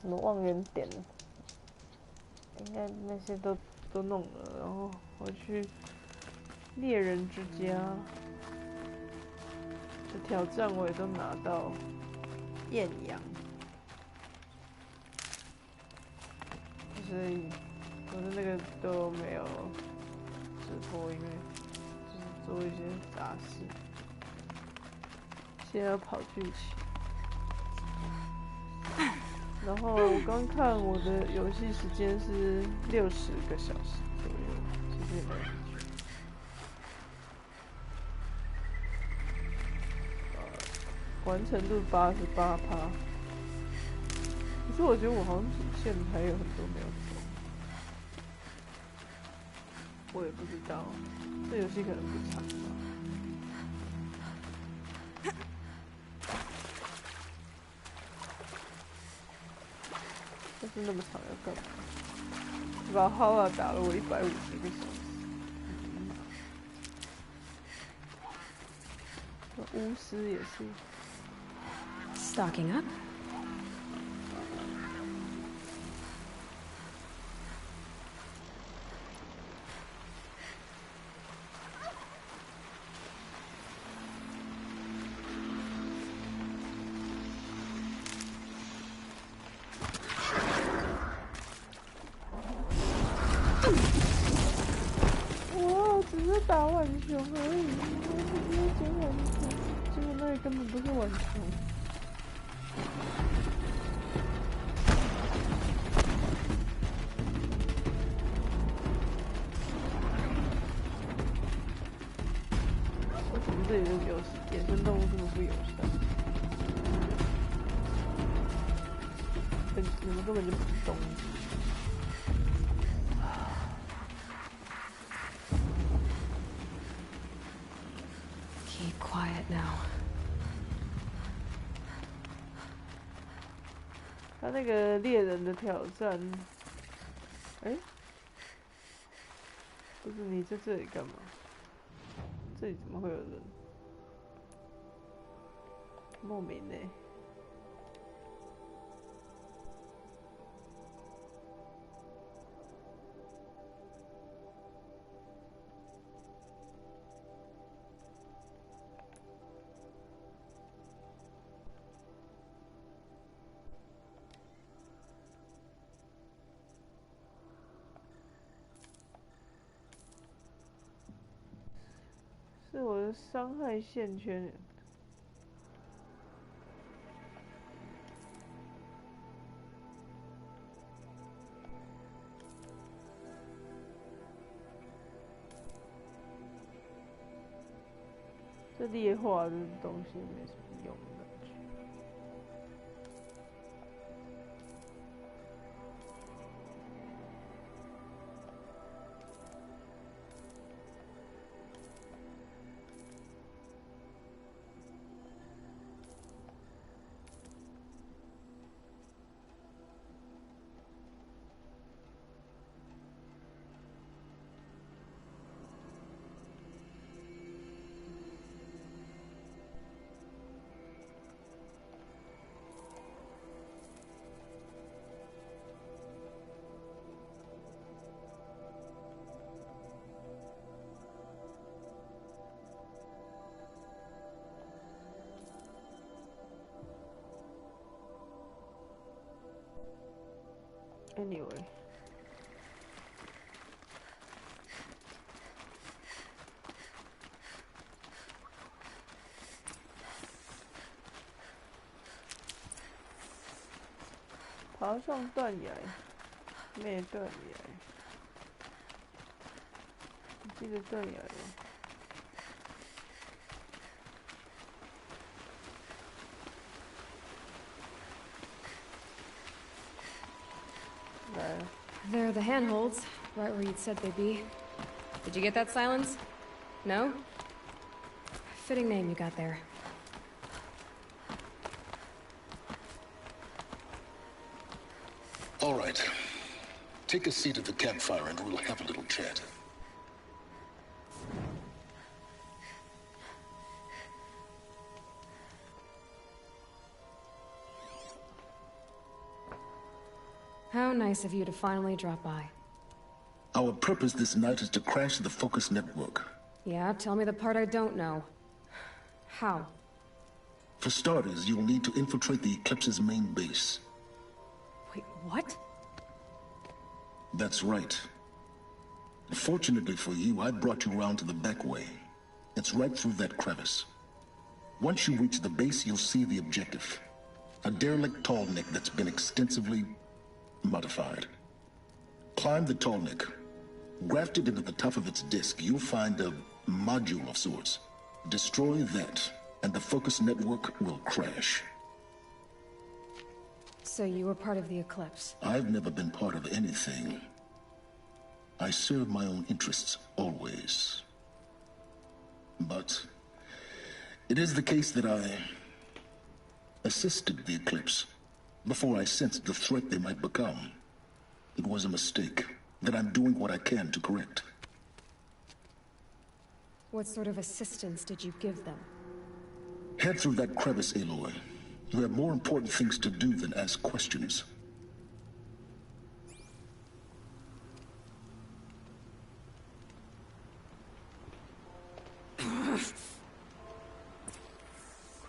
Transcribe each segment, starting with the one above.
什么望远点，应该那些都弄了，然后我去猎人之家的挑战我也都拿到艳阳，所以我的那个都没有直播，因为就是做一些杂事，现在要跑剧情。然后我刚看我的游戏时间是60个小时左右，其实也没有很久。完成度88%，可是我觉得我好像主线还有很多没有走，我也不知道，这游戏可能不长吧。但是那么长要干嘛？把浩尔打了我150个小时。巫师也是。Stocking up. 我只是打浣熊而已，我只是捡浣熊，结果那里根本不是浣熊。为什么这里的野生动物这么不友善？你们根本就不是动物。Keep quiet now. 他那个猎人的挑战，不是你在这里干嘛？这里怎么会有人？莫名呢。是我的伤害线圈。这劣化的东西没什么用的感觉。Anyway， 爬上断崖，灭断崖。你记得断崖吗？来。There are the handholds, right where you'd said they'd be. Did you get that, Silence? No? Fitting name you got there. All right. Take a seat at the campfire and we'll have a little chat. How nice of you to finally drop by. Our purpose this night is to crash the Focus network. Yeah, tell me the part I don't know. How? For starters, you'll need to infiltrate the Eclipse's main base. Wait, what? That's right. Fortunately for you, I brought you around to the back way. It's right through that crevice. Once you reach the base, you'll see the objective. A derelict tallneck that's been extensively modified. Climb the tallneck. Grafted into the top of its disk, you'll find a module of sorts. Destroy that, and the Focus network will crash. So you were part of the Eclipse? I've never been part of anything. I serve my own interests, always. But it is the case that I assisted the Eclipse before I sensed the threat they might become. It was a mistake that I'm doing what I can to correct. What sort of assistance did you give them? Head through that crevice, Aloy. You have more important things to do than ask questions.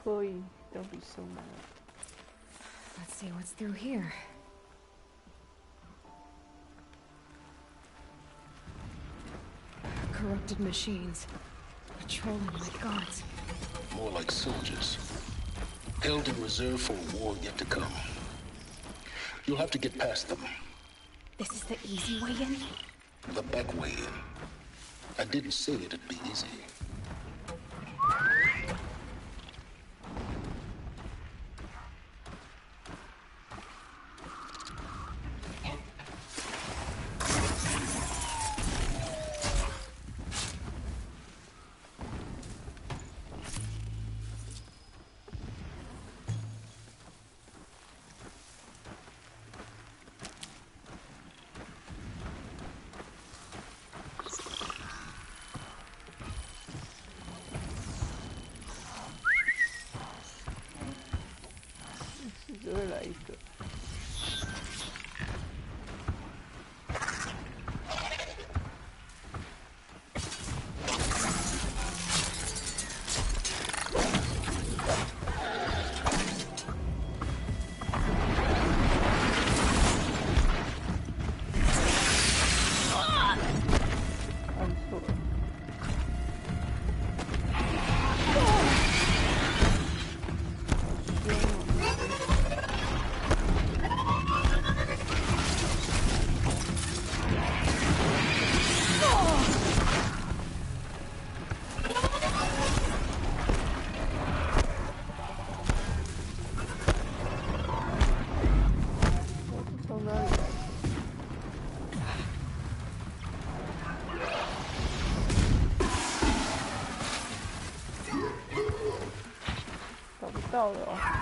Chloe, don't be so mad. Let's see what's through here. Corrupted machines. Patrolling like gods. More like soldiers. Held in reserve for a war yet to come. You'll have to get past them. This is the easy way in? The back way in. I didn't say it'd be easy.到了哦。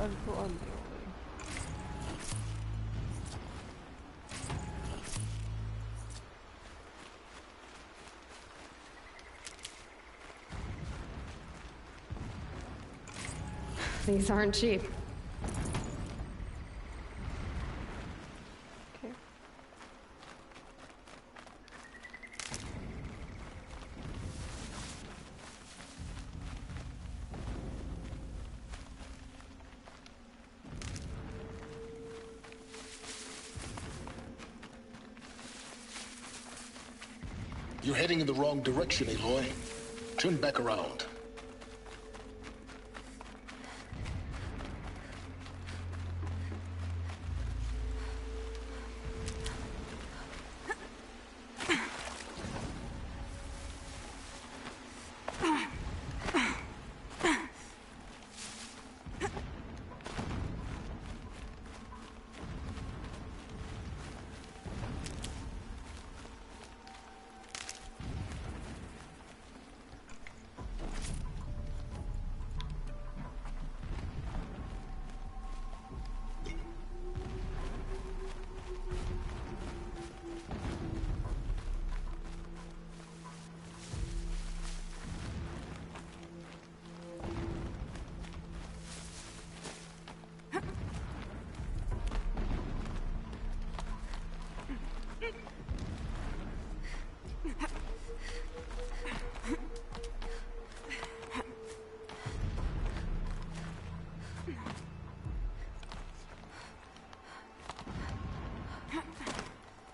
按错按钮了。These aren't cheap. Okay. You're heading in the wrong direction, Aloy. Turn back around.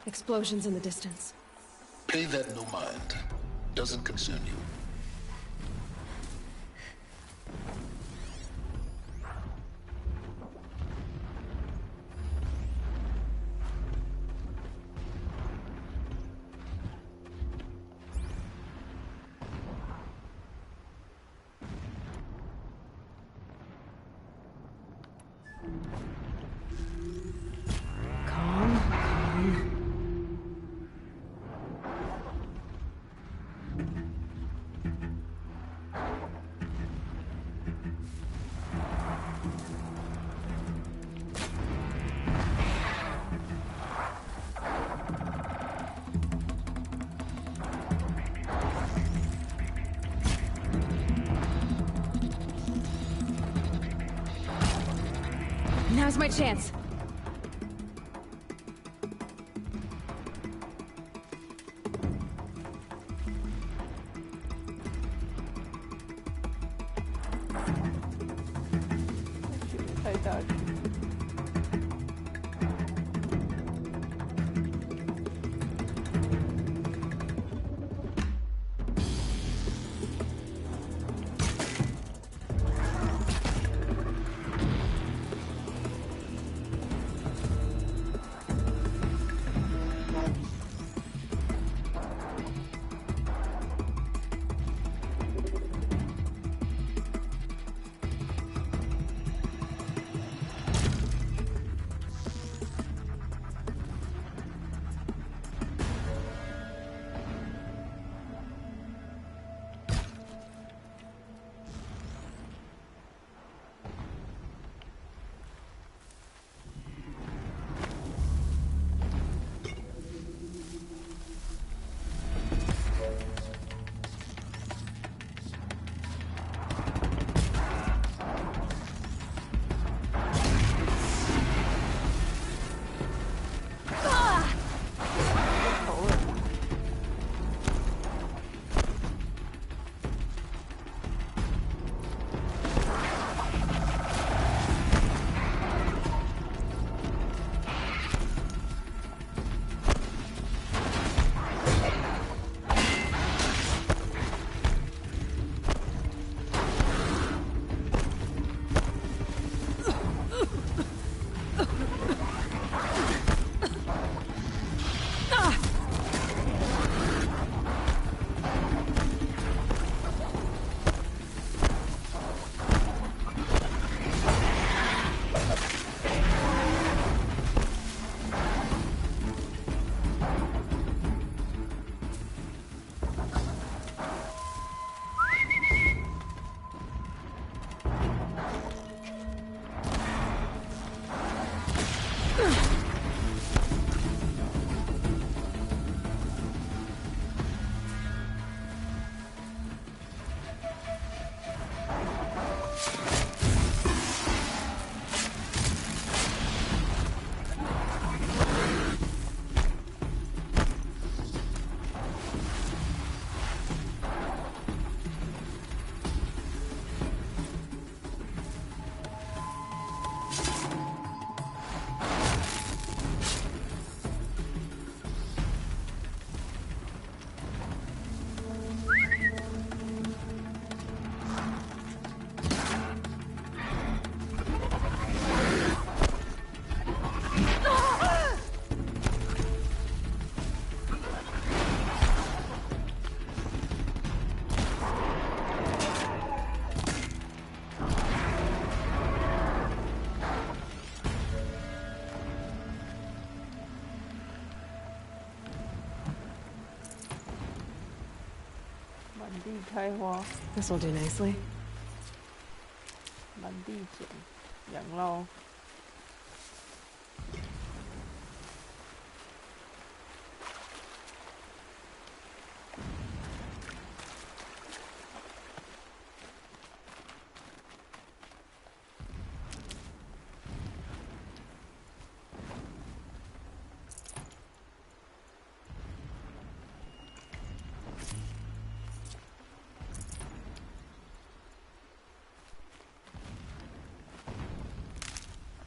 Explosions in the distance. Pay that no mind. Doesn't concern you. Now's my chance. 地开花， This'll do nicely. 满地捡养老。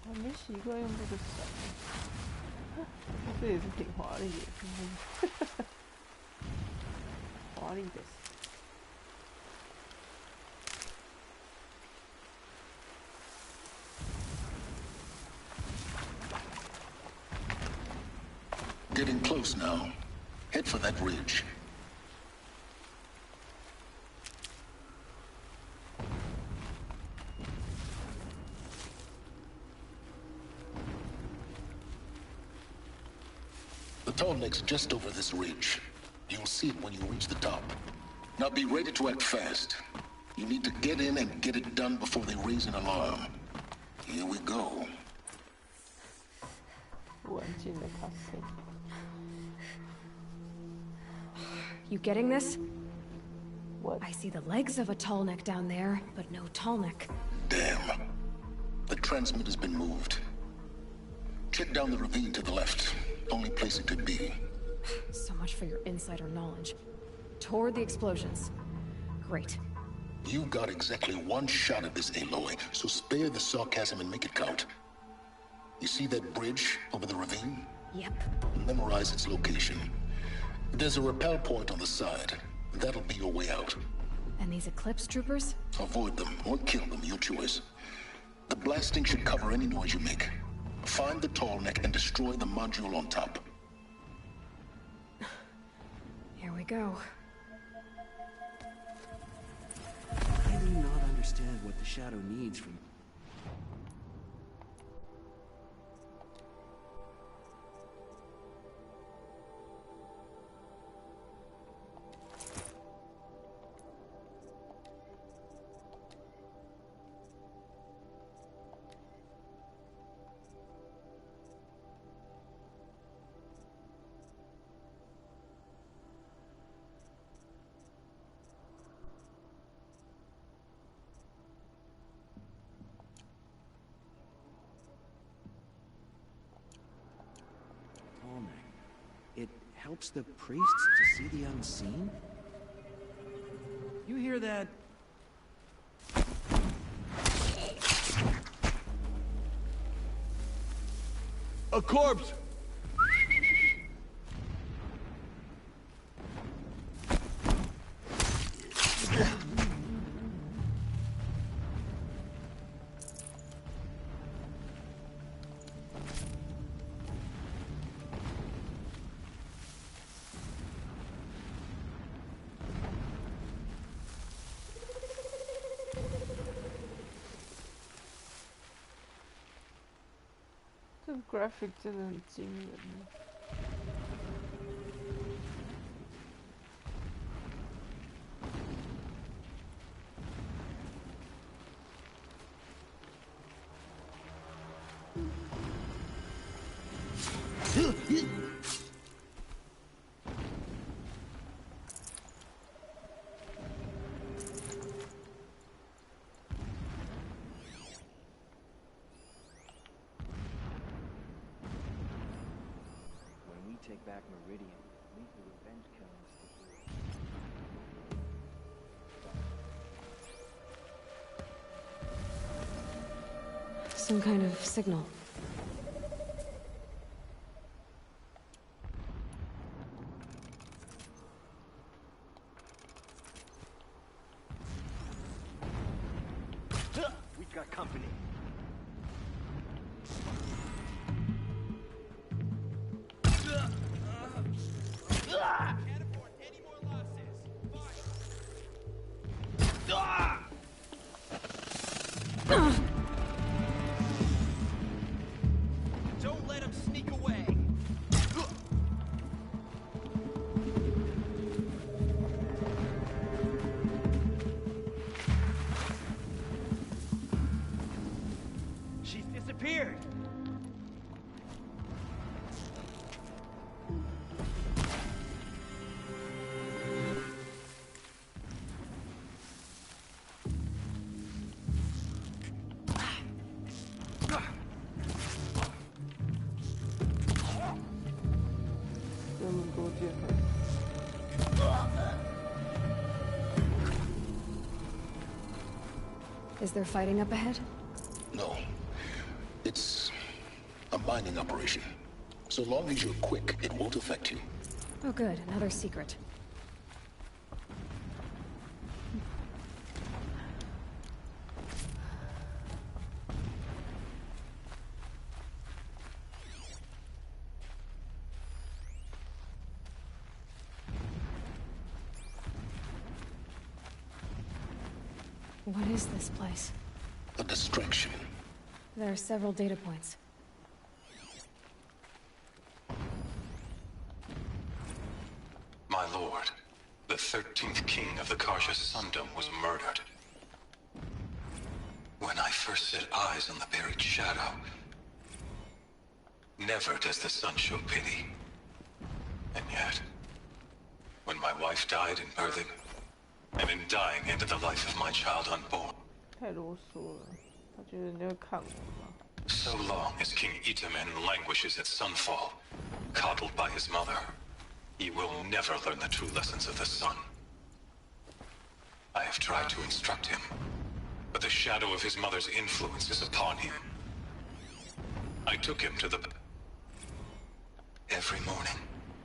我没习惯用这个伞，这也是挺华丽的，华丽的。Getting close now. Head for that ridge. The tall neck's just over this ridge. You'll see it when you reach the top. Now be ready to act fast. You need to get in and get it done before they raise an alarm. Here we go. 不安静的卡森。 You getting this? What? I see the legs of a tall neck down there, but no tall neck. Damn. The transmitter's been moved. Check down the ravine to the left. Only place it could be. So much for your insider knowledge. Toward the explosions. Great. You got exactly one shot at this, Aloy, so spare the sarcasm and make it count. You see that bridge over the ravine? Yep. Memorize its location. There's a rappel point on the side. That'll be your way out. And these Eclipse troopers? Avoid them or kill them, your choice. The blasting should cover any noise you make. Find the tall neck and destroy the module on top. Here we go. I do not understand what the Shadow needs from... It helps the priests to see the unseen? You hear that? A corpse!这个 graphic 真的很惊人。Take back Meridian, leave the revenge killings to Some kind of signal. We've got company. Don't let him sneak away. disappeared. Is there fighting up ahead? No. It's a mining operation. So long as you're quick, it won't affect you. Oh good, another secret. What is this place? A distraction. There are several data points. My lord, the 13th king of the Karja Sundom was murdered. When I first set eyes on the buried shadow, never does the sun show pity. And yet, when my wife died in birthing, and in dying ended the life of my child unborn. 太啰嗦了，他觉得你要看我吗？ So long as King Itamen languishes at sunfall, coddled by his mother, he will never learn the true lessons of the sun. I have tried to instruct him, but the shadow of his mother's influence is upon him. I took him to the... Every morning,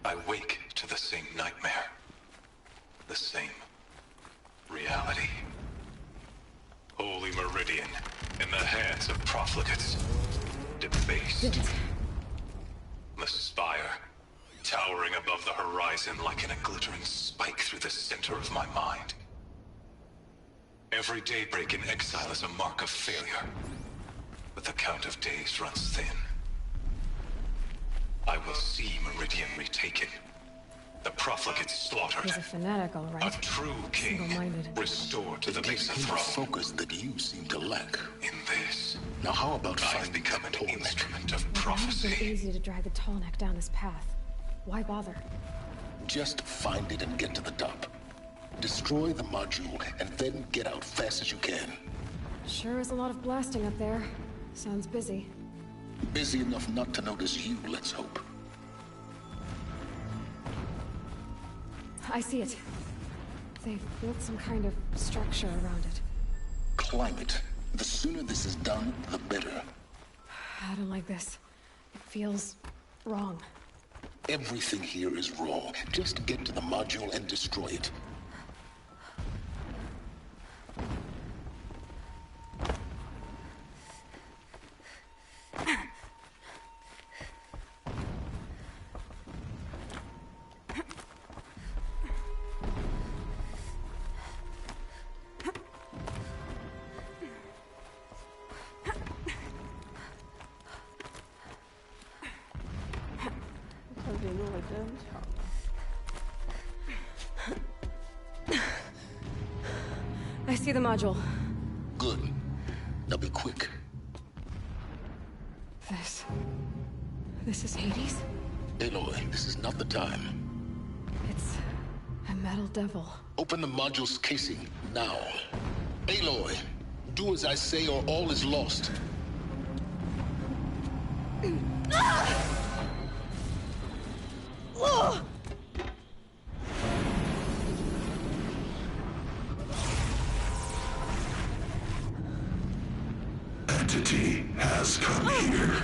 I wake to the same nightmare. The same reality. Holy Meridian, in the hands of profligates. Debased. The spire, towering above the horizon like a glittering spike through the center of my mind. Every daybreak in exile is a mark of failure, but the count of days runs thin. I will see Meridian retaken. The profligates slaughtered. He's a fanatic, all right. A true king Single-minded. restored to the It gives base of him a throne. focus that you seem to lack. In this, Now how about I've finding become an that Tolmec? instrument of It would have been prophecy. easy to drag the tall neck down this path. Why bother? Just find it and get to the top. Destroy the module and then get out fast as you can. Sure is a lot of blasting up there. Sounds busy. Busy enough not to notice you, let's hope. I see it. They've built some kind of structure around it. Climb it. The sooner this is done, the better. I don't like this. It feels wrong. Everything here is wrong. Just get to the module and destroy it. I see the module. Good. Now be quick. This is Hades? Aloy, this is not the time. It's a metal devil. Open the module's casing, now. Aloy, do as I say or all is lost. Entity has come here.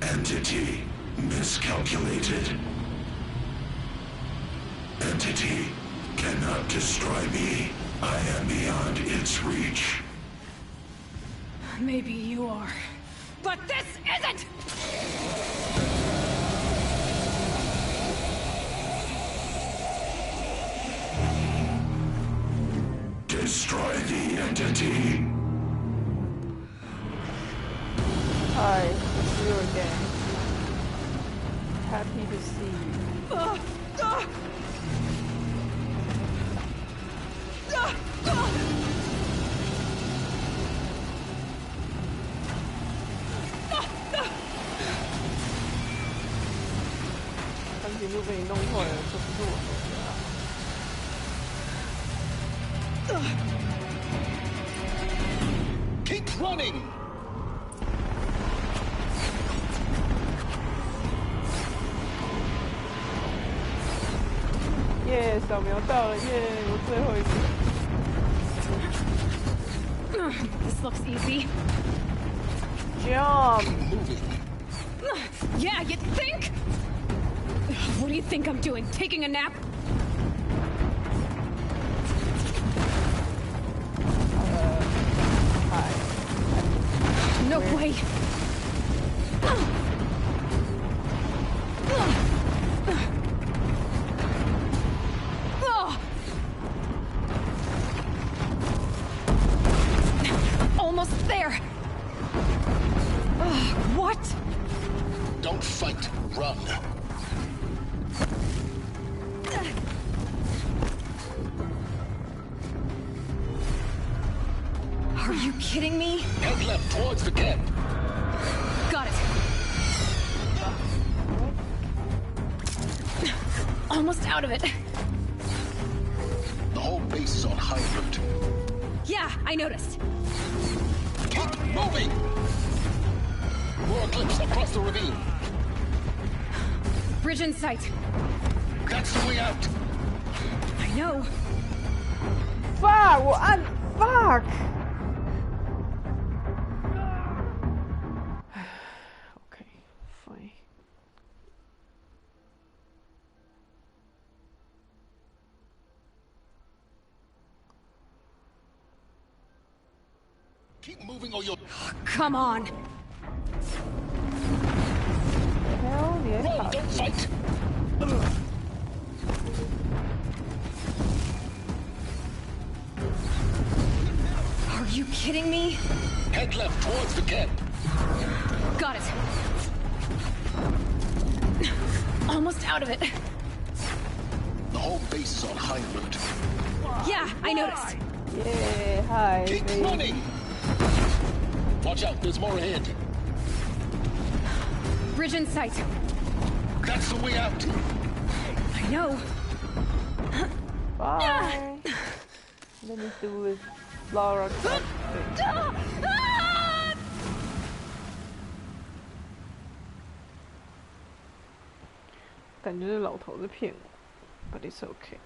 Entity miscalculated. Entity cannot destroy me. I am beyond its reach. Maybe you are. But this isn't! Destroy the entity. Hi, it's you again. Happy to see you. 景都被你弄坏了，这不是我的家。Keep running! 耶，扫描到了，耶，我最后一个。This looks easy. Jump! Yeah, you think? What do you think I'm doing? Taking a nap? Hi. No way. Almost there. What? Don't fight, run. Are you kidding me? Head left towards the camp. Got it. Almost out of it. The whole base is on high alert. Yeah, I noticed. Keep moving! More eclipse across the ravine. Bridge in sight. That's the way out. I know. Fuck! 我按 fuck! Okay, fine. Keep moving or you'll... Come on. Hell, 你还 Run, 卡 don't fight! Are you kidding me? Head left towards the camp. Got it. Almost out of it. The whole base is on high alert. Yeah, I noticed. Yeah, hi, Keep baby. running! Watch out, there's more ahead. Bridge in sight. That's the way out. I know. Bye. Let me do it. Laura. 感觉是老头在骗我 ，but it's okay.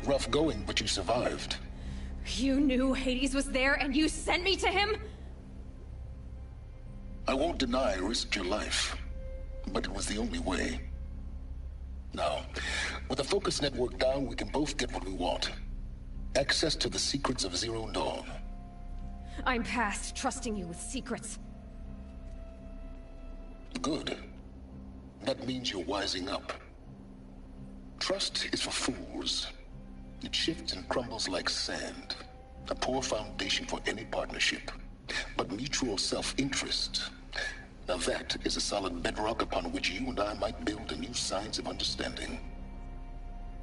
Rough going, but you survived. You knew Hades was there and you sent me to him? I won't deny I risked your life, but it was the only way. Now, with the focus network down, we can both get what we want. Access to the secrets of Zero Dawn. I'm past trusting you with secrets. Good. That means you're wising up. Trust is for fools. It shifts and crumbles like sand. A poor foundation for any partnership. But mutual self-interest, now that is a solid bedrock upon which you and I might build a new science of understanding.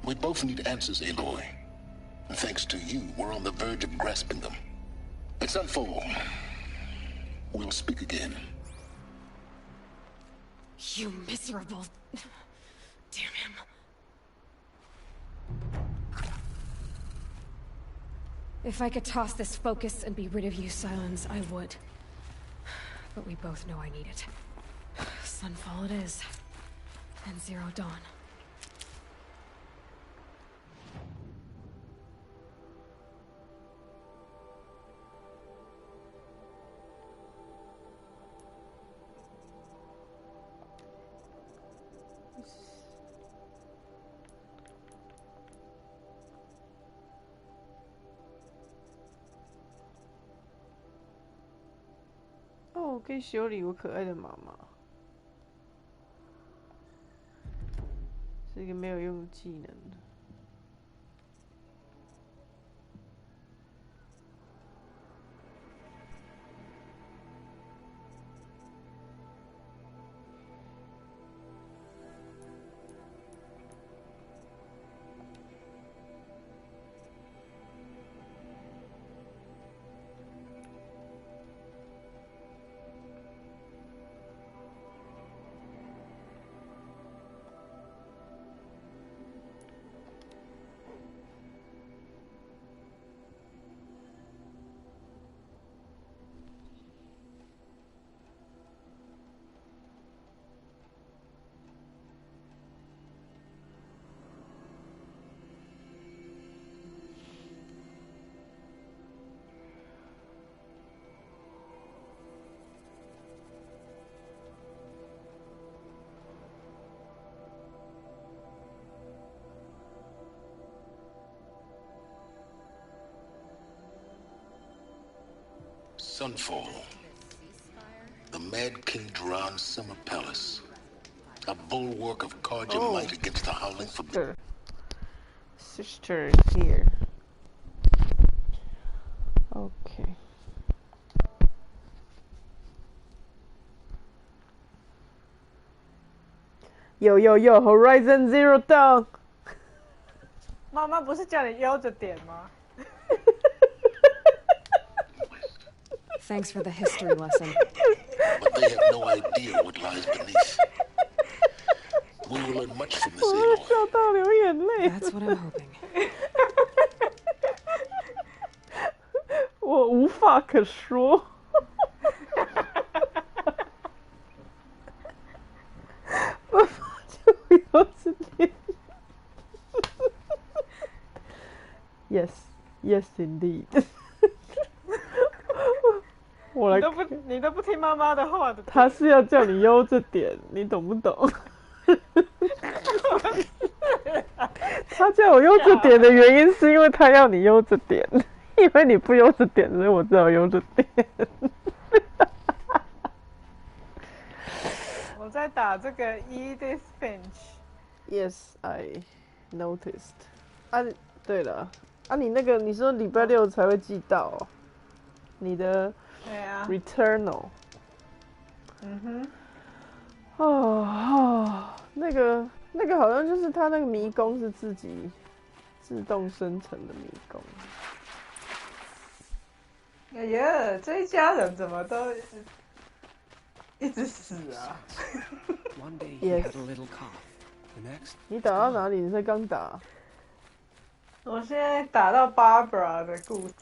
We both need answers, Aloy. And thanks to you, we're on the verge of grasping them. Let's unfold. We'll speak again. You miserable... Damn him. If I could toss this focus and be rid of you, Silence, I would. But we both know I need it. Sunfall it is. And Zero Dawn. 哦，我可以修理我可爱的妈妈，是一个没有用的技能。Sunfall. The Mad King Duran's summer palace. A bulwark of Carja might against the howling for... Sister is here. Okay. Yo, Horizon Zero Dawn. 妈妈不是叫你悠着点吗？ Thanks for the history lesson. But they have no idea what lies beneath. We will learn much from this Aloy. 笑到流眼泪。 That's what I'm hoping. 我无话可说。妈妈就悠着点。Yes, indeed. 我来，你都不听妈妈的话的。他是要叫你悠着点，你懂不懂？他叫我悠着点的原因是因为他要你悠着点，因为你不悠着点，所以我只好悠着点。我在打这个 Edith Finch。Yes, I noticed. 啊，对了，啊，你那个你说礼拜六才会寄到哦，你的。对啊 ，Returnal。那个好像就是它那个迷宫是自己自动生成的迷宫。哎呀，这一家人怎么都一直死啊 Yes. 你打到哪里？你才刚打？我现在打到 Barbara 的故事。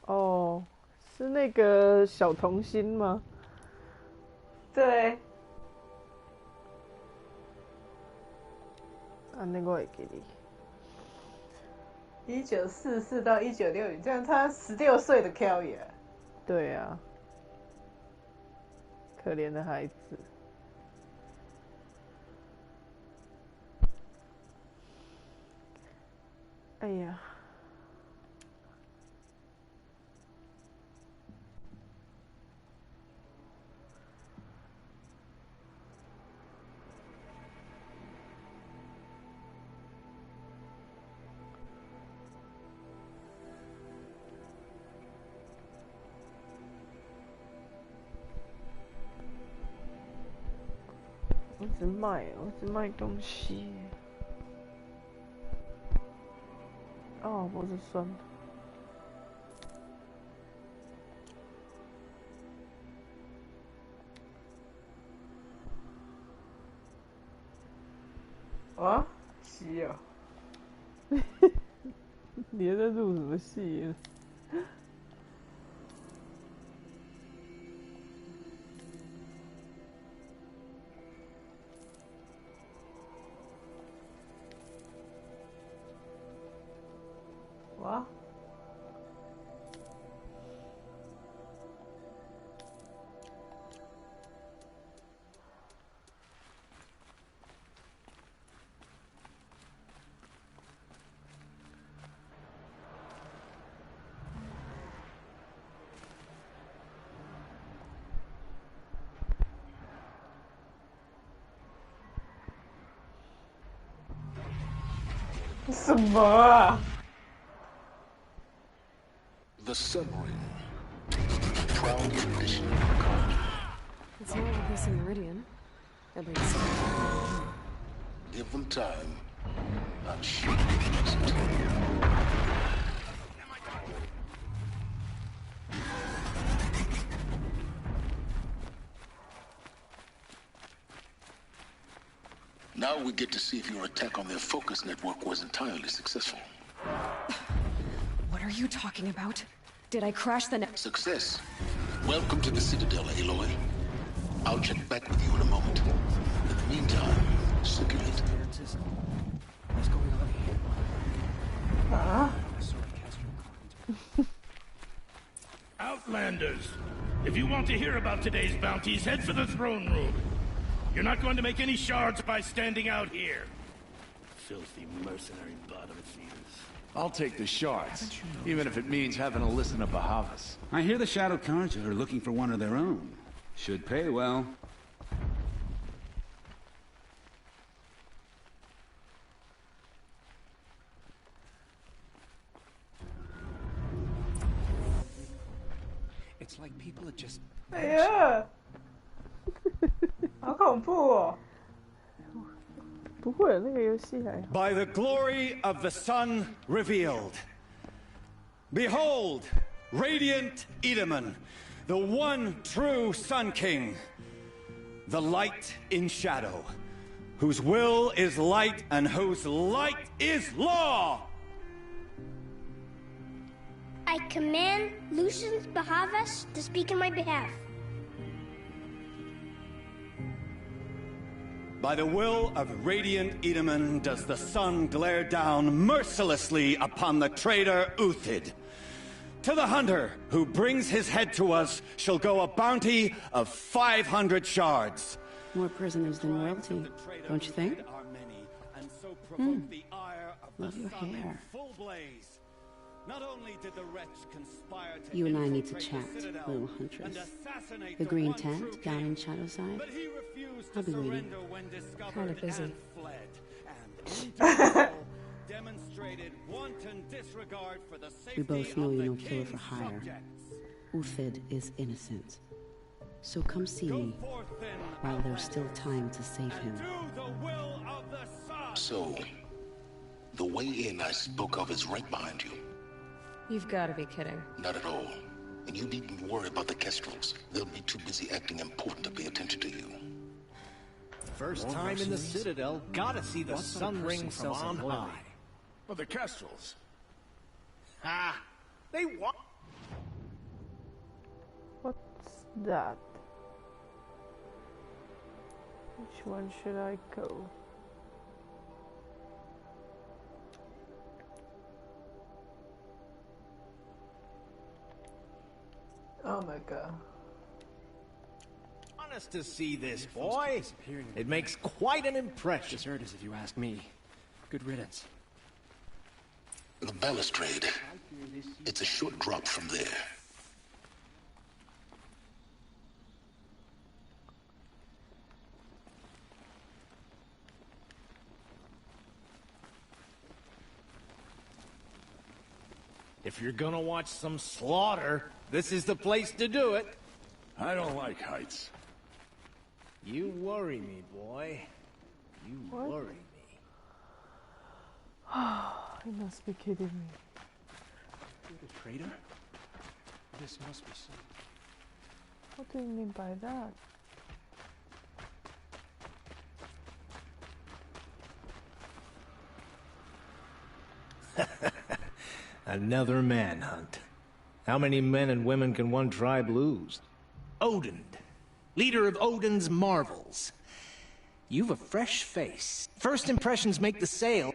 哦。是那个小童星吗？对。啊，那个我也给你。1944到1960，这样他16岁的 Kelly。对啊。可怜的孩子。哎呀。我只卖东西。哦，脖子酸。啊？戏哦。你在录什么戏？哇！什么啊 The submarine. Proud tradition of the college. It's not like this in Meridian. At least. Give them time. I'm sure they'll listen to you. Now we get to see if your attack on their focus network was entirely successful. What are you talking about? Did I crash the net? Success. Welcome to the Citadel, Aloy. I'll check back with you in a moment. In the meantime, circulate. What's going on here? Outlanders, if you want to hear about today's bounties, head for the throne room. You're not going to make any shards by standing out here. Filthy mercenary bottom feeders. I'll take the shards, even if it means having to listen to Bahavas. I hear the Shadow Carja are looking for one of their own. Should pay well. It's like people are just... 哎呀，好恐怖哦！不会，那个游戏还好。 By the glory of the sun revealed. Behold, radiant Edaman, the one true Sun King, the light in shadow, whose will is light and whose light is law. I command Lucius Bahavas to speak in my behalf. By the will of radiant Edaman does the sun glare down mercilessly upon the traitor Uthid. To the hunter who brings his head to us shall go a bounty of 500 shards. More prisoners than royalty, don't you think? Love your hair. Not only did the wretch conspire to You and I need to chat, little huntress. The green tent down in Shadowside. I'll be waiting. Kind of busy. We both know you're no killer for hire. Uthid is innocent. So come see me while there's still time to save him. So, the way in I spoke of is right behind you. You've got to be kidding. Not at all. And you needn't worry about the Kestrels. They'll be too busy acting important to pay attention to you. First time in the Citadel, gotta see the sun ring from on high. Well, the Kestrels. Ha! They want. What's that? Which one should I go? Oh my god. Honest to see this, boy. It makes quite an impression. Deserters, if you ask me. Good riddance. The balustrade. It's a short drop from there. If you're gonna watch some slaughter, this is the place to do it. I don't like heights. You worry me, boy. You worry me. You must be kidding me. You're the traitor? This must be so. What do you mean by that? Another manhunt. How many men and women can one tribe lose? Odin, leader of Odin's marvels. You've a fresh face. First impressions make the sale.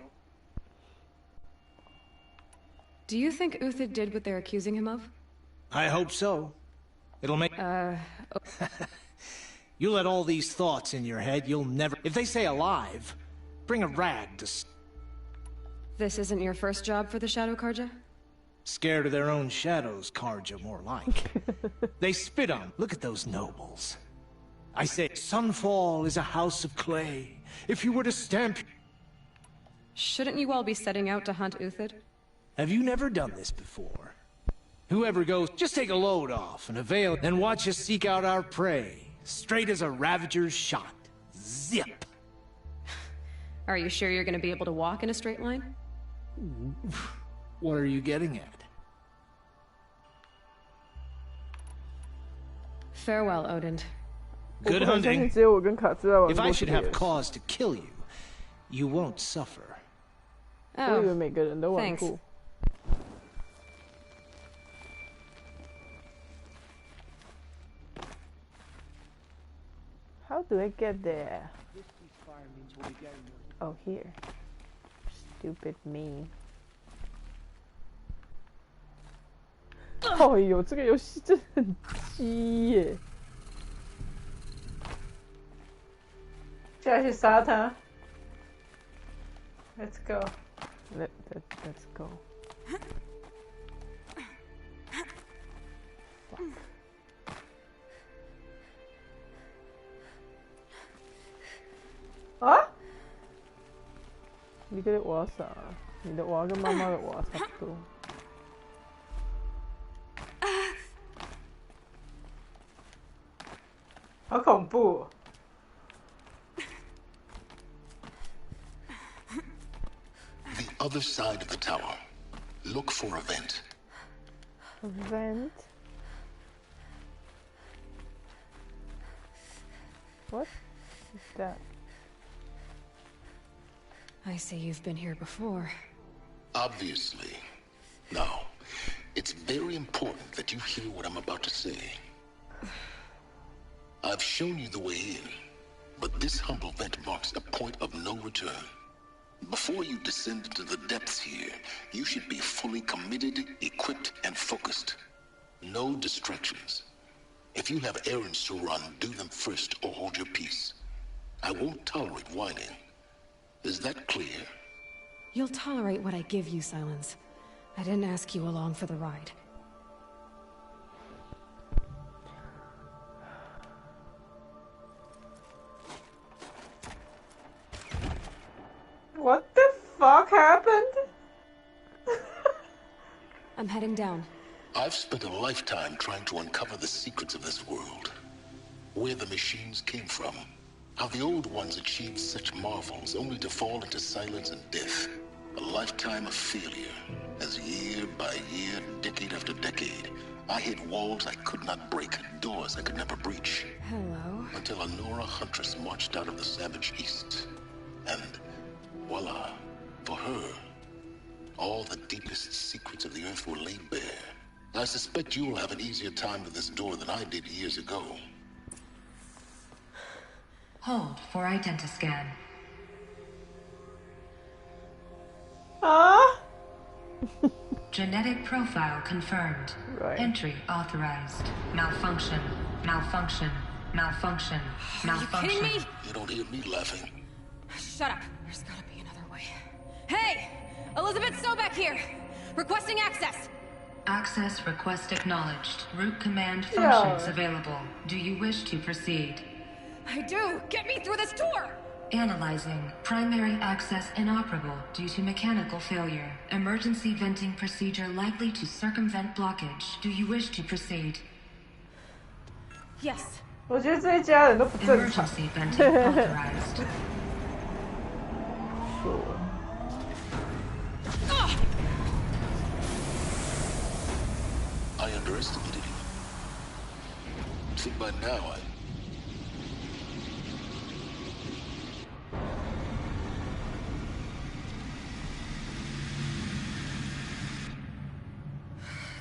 Do you think Uthid did what they're accusing him of? I hope so. It'll make... You let all these thoughts in your head, you'll never... If they say alive, bring a rag to... This isn't your first job for the Shadow Carja? Scared of their own shadows, Carja, more like. They spit on. Look at those nobles. I say, Sunfall is a house of clay. If you were to stamp... Shouldn't you all be setting out to hunt Uthid? Have you never done this before? Whoever goes, just take a load off and a veil, then watch us seek out our prey. Straight as a Ravager's shot. Zip! Are you sure you're gonna be able to walk in a straight line? What are you getting at? Farewell, Odin. Good hunting. If I should have cause to kill you, you won't suffer. Oh, thanks. How do I get there? Oh, here. Stupid me. 哎呦，这个游戏真的很鸡耶！下去杀他。Let's go. Let's go. Fuck. 啊？你这里娃啥？你的娃跟妈妈的娃差不多。好恐怖哦！The other side of the tower. Look for a vent. A vent? What is that? I see you've been here before. Obviously. Now, it's very important that you hear what I'm about to say. I've shown you the way in, but this humble vent marks a point of no return. Before you descend into the depths here, you should be fully committed, equipped, and focused. No distractions. If you have errands to run, do them first or hold your peace. I won't tolerate whining. Is that clear? You'll tolerate what I give you, Silence. I didn't ask you along for the ride. What the fuck happened? I'm heading down. I've spent a lifetime trying to uncover the secrets of this world. Where the machines came from. How the old ones achieved such marvels only to fall into silence and death. A lifetime of failure. As year by year, decade after decade, I hit walls I could not break, doors I could never breach. Hello. Until a Nora huntress marched out of the savage east. And voila, for her, all the deepest secrets of the earth were laid bare. I suspect you will have an easier time with this door than I did years ago. Hold for identiscan. Genetic profile confirmed. Right. Entry authorized. Malfunction. Malfunction. Malfunction. Malfunction. Are you kidding me? You don't hear me laughing. Shut up. There's gotta be another way. Hey! Elizabeth Sobek here! Requesting access! Access request acknowledged. Root command functions available. Do you wish to proceed? I do! Get me through this door! Analyzing. Primary access inoperable due to mechanical failure. Emergency venting procedure likely to circumvent blockage. Do you wish to proceed? Yes. 我觉得这一家人都不正常。Emergency venting authorized. I underestimated you. Think by now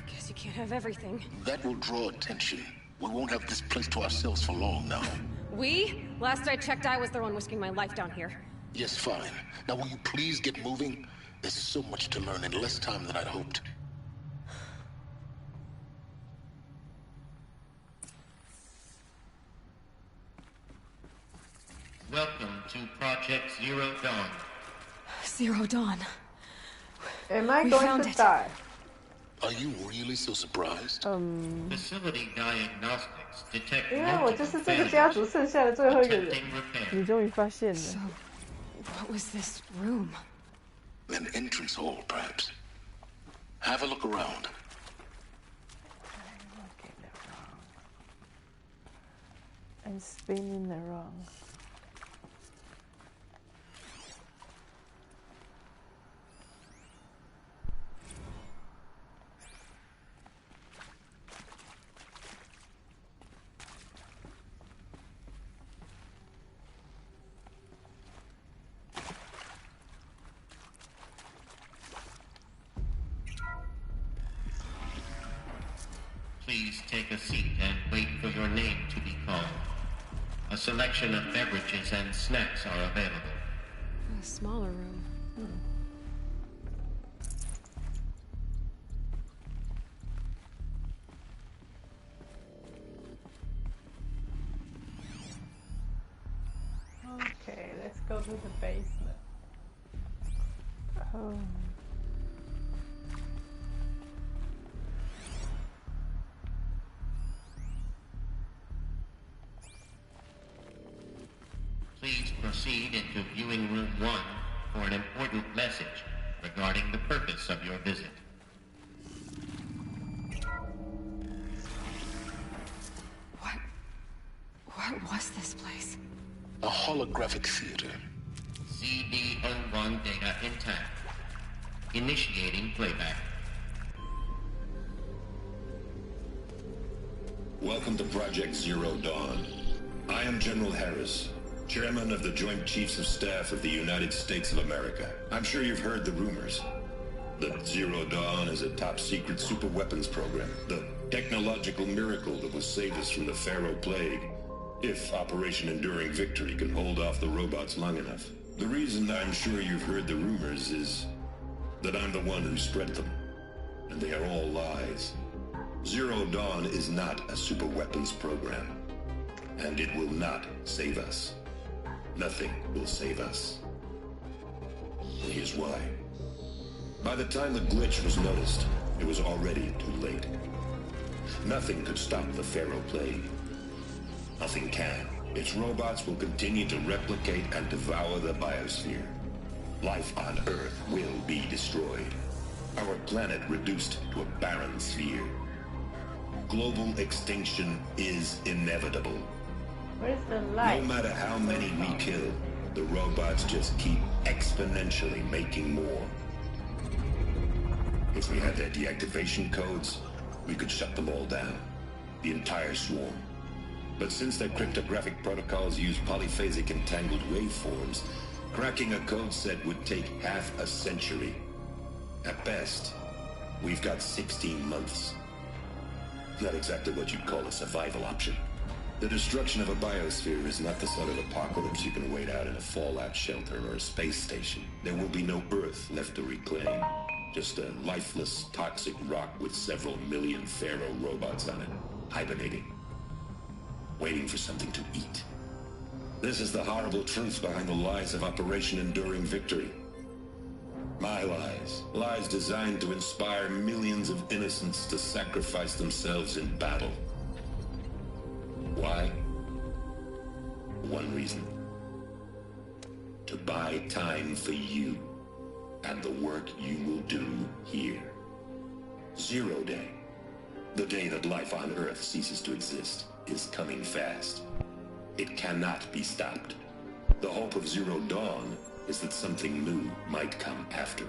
Guess you can't have everything. That will draw attention. We won't have this place to ourselves for long now. We? Last I checked, I was the one risking my life down here. Yes, fine. Now will you please get moving? There's so much to learn in less time than I'd hoped. Welcome to Project Zero Dawn. Zero Dawn. Am I going to die? Are you really so surprised? Facility diagnostics detect 因为我就是这个家族剩下的最后一个人。你终于发现了。So, what was this room? An entrance hall, perhaps. Have a look around. And spinning around. Please take a seat and wait for your name to be called. A selection of beverages and snacks are available. A smaller room. Okay, let's go to the basement. Oh. Please proceed into viewing room 1 for an important message regarding the purpose of your visit. What was this place? A holographic theater. CD01 data intact. Initiating playback. Welcome to Project Zero Dawn. I am General Harris, Chairman of the Joint Chiefs of Staff of the United States of America. I'm sure you've heard the rumors that Zero Dawn is a top-secret superweapons program, the technological miracle that will save us from the Pharaoh Plague, if Operation Enduring Victory can hold off the robots long enough. The reason I'm sure you've heard the rumors is that I'm the one who spread them, and they are all lies. Zero Dawn is not a superweapons program, and it will not save us. Nothing will save us. And here's why. By the time the glitch was noticed, it was already too late. Nothing could stop the Pharaoh Plague. Nothing can. Its robots will continue to replicate and devour the biosphere. Life on Earth will be destroyed. Our planet reduced to a barren sphere. Global extinction is inevitable. Where's the light? No matter how many we kill, the robots just keep exponentially making more. If we had their deactivation codes, we could shut them all down. The entire swarm. But since their cryptographic protocols use polyphasic entangled waveforms, cracking a code set would take half a century. At best, we've got 16 months. Not exactly what you'd call a survival option. The destruction of a biosphere is not the sort of apocalypse you can wait out in a fallout shelter or a space station. There will be no Earth left to reclaim. Just a lifeless, toxic rock with several million Pharaoh robots on it, hibernating. Waiting for something to eat. This is the horrible truth behind the lies of Operation Enduring Victory. My lies. Lies designed to inspire millions of innocents to sacrifice themselves in battle. Why? One reason. To buy time for you and the work you will do here. Zero Day. The day that life on Earth ceases to exist is coming fast. It cannot be stopped. The hope of Zero Dawn is that something new might come after.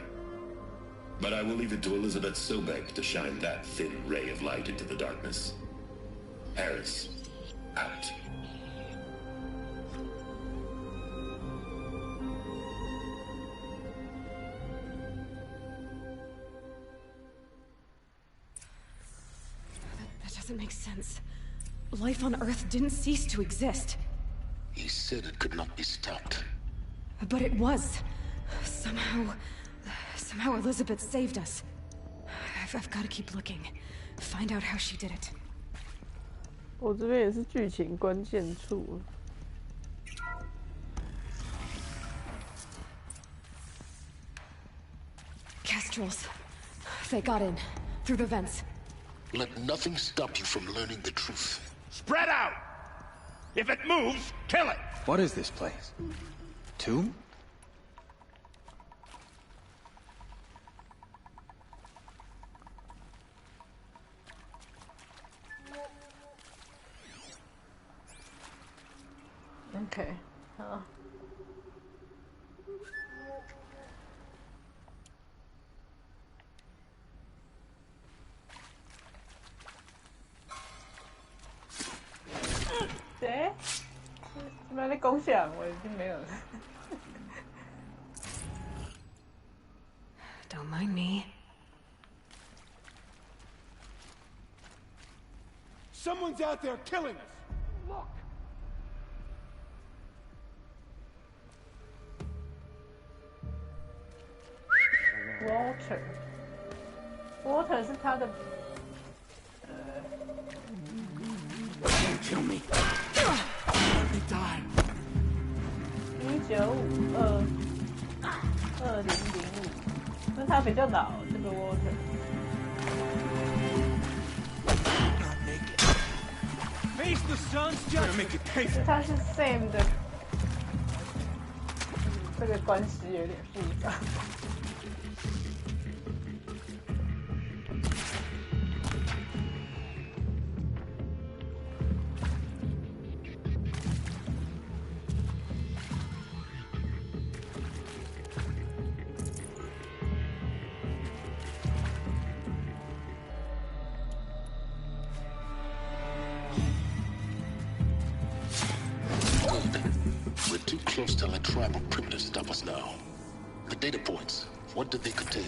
But I will leave it to Elizabeth Sobek to shine that thin ray of light into the darkness. Harris, out. That doesn't make sense. Life on Earth didn't cease to exist. He said it could not be stopped. But it was. Somehow Elizabeth saved us. I've got to keep looking. Find out how she did it. 我这边也是剧情关键处。Kestrels. They got in. Through the vents. Let nothing stop you from learning the truth. Spread out! If it moves, kill it! What is this place? Tomb? OK， 好。谁？怎么在共享？我已经没有了。Don't mind me. Someone's out there killing us. Look. Water 是他的。Kill me. Let me die. 1952，2005，那他比较老，这个 Water。Face the sun's judgment. 他是 Sam 的，这个关系有点复杂。Close to let tribal primitives stop us now. The data points, what did they contain?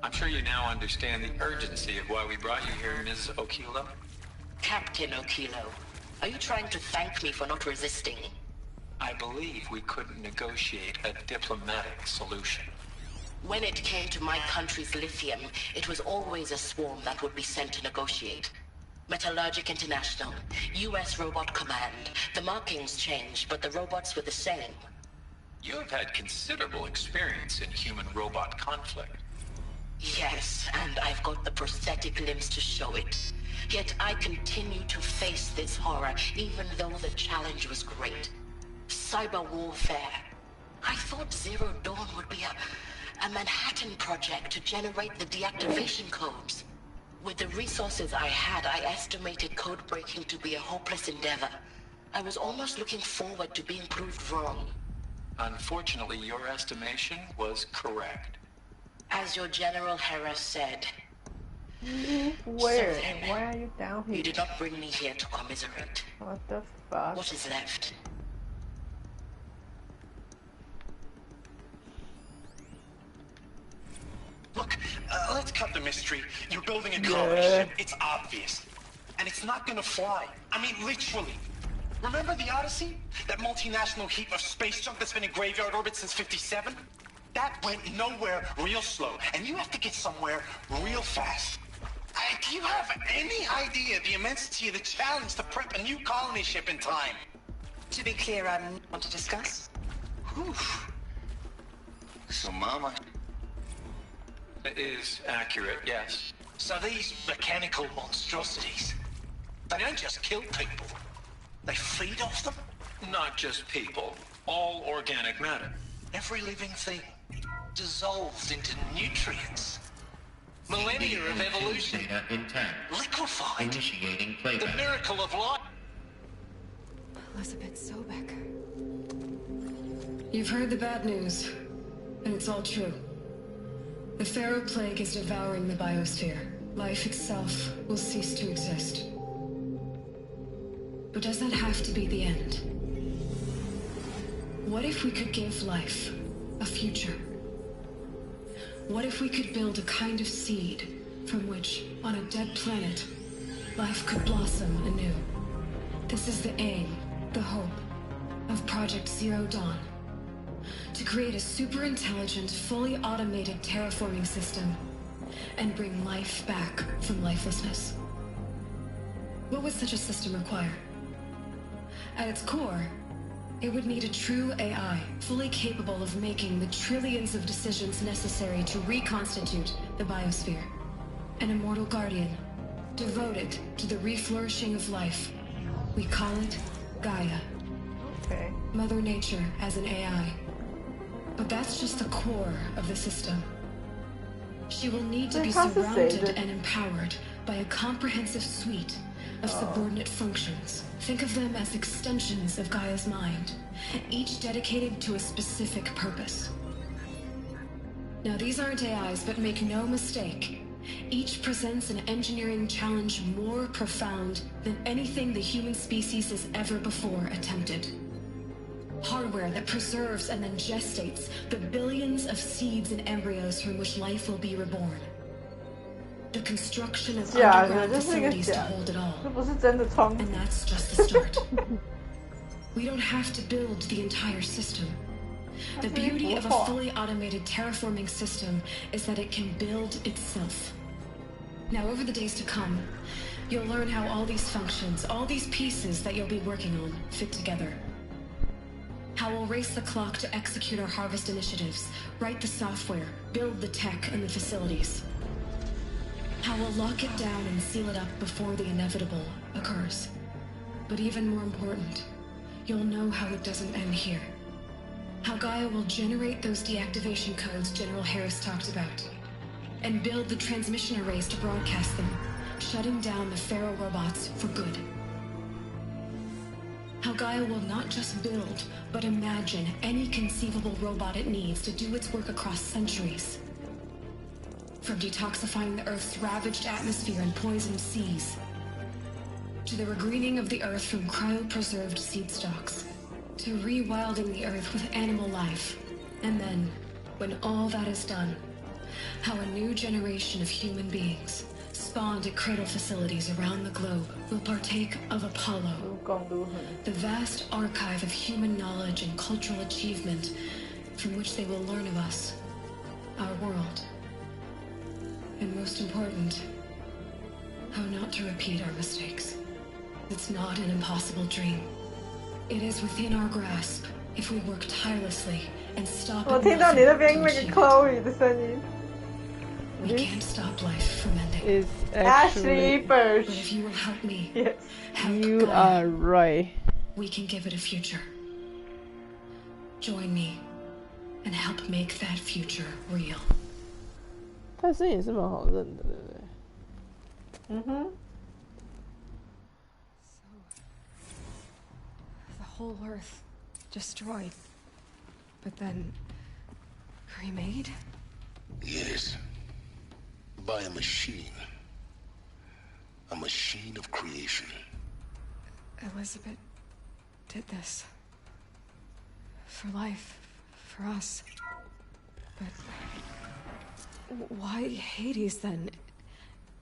I'm sure you now understand the urgency of why we brought you here, Ms. Okilo. Captain Okilo, are you trying to thank me for not resisting? I believe we couldn't negotiate a diplomatic solution. When it came to my country's lithium, it was always a swarm that would be sent to negotiate. Metallurgic International, US Robot Command. The markings changed, but the robots were the same. You have had considerable experience in human-robot conflict. Yes, and I've got the prosthetic limbs to show it. Yet I continue to face this horror, even though the challenge was great. Cyber warfare. I thought Zero Dawn would be a Manhattan project to generate the deactivation codes. With the resources I had, I estimated code breaking to be a hopeless endeavor. I was almost looking forward to being proved wrong. Unfortunately, your estimation was correct. As your General Harris said. Where? So why are you down here? You did not bring me here to commiserate. What the fuck? What is left? Look, let's cut the mystery. You're building a colony ship. It's obvious. And it's not gonna fly. I mean, literally. Remember the Odyssey? That multinational heap of space junk that's been in graveyard orbit since '57? That went nowhere real slow, and you have to get somewhere real fast. Do you have any idea the immensity of the challenge to prep a new colony ship in time? To be clear, I want to discuss. Whew. So, Mama... It is accurate, yes. So these mechanical monstrosities, they don't just kill people. They feed off them? Not just people. All organic matter. Every living thing dissolves into nutrients. Millennia of evolution. Data intact. Liquefied. Initiating playback. The miracle of life. Elizabeth Sobek. You've heard the bad news, and it's all true. The Pharaoh Plague is devouring the biosphere. Life itself will cease to exist. But does that have to be the end? What if we could give life a future? What if we could build a kind of seed from which, on a dead planet, life could blossom anew? This is the aim, the hope, of Project Zero Dawn. To create a super-intelligent, fully automated terraforming system and bring life back from lifelessness. What would such a system require? At its core, It would need a true AI, fully capable of making the trillions of decisions necessary to reconstitute the biosphere. An immortal guardian, devoted to the reflourishing of life. We call it Gaia. Okay. Mother Nature as an AI. But that's just the core of the system. She will need to be surrounded and empowered by a comprehensive suite of subordinate functions. Think of them as extensions of Gaia's mind, each dedicated to a specific purpose. Now, these aren't AIs, but make no mistake, each presents an engineering challenge more profound than anything the human species has ever before attempted. Hardware that preserves and then gestates the billions of seeds and embryos from which life will be reborn. The construction of underground facilities to hold it all. And that's just the start. We don't have to build the entire system. The beauty of a fully automated terraforming system is that it can build itself. Now, over the days to come, you'll learn how all these functions, all these pieces that you'll be working on, fit together. How we'll race the clock to execute our harvest initiatives, write the software, build the tech and the facilities. How we'll lock it down and seal it up before the inevitable occurs. But even more important, you'll know how it doesn't end here. How Gaia will generate those deactivation codes General Harris talked about, and build the transmission arrays to broadcast them, shutting down the Pharaoh robots for good. How Gaia will not just build, but imagine any conceivable robot it needs to do its work across centuries. From detoxifying the Earth's ravaged atmosphere and poisoned seas, to the regreening of the Earth from cryopreserved seed stalks, to rewilding the Earth with animal life. And then, when all that is done, how a new generation of human beings, spawned at cradle facilities around the globe, will partake of Apollo, the vast archive of human knowledge and cultural achievement from which they will learn of us, our world. And most important, how not to repeat our mistakes. It's not an impossible dream. It is within our grasp if we work tirelessly and stop at nothing to achieve it. We can't stop life from ending. Is actually But if you will help me, help you Gaia, are right. we can give it a future. Join me and help make that future real. 他声音也是蛮好认的，对不对？嗯哼。The whole Earth destroyed, but then remade? Yes. By a machine. A machine of creation. Elizabeth did this. For life. For us. But why Hades then?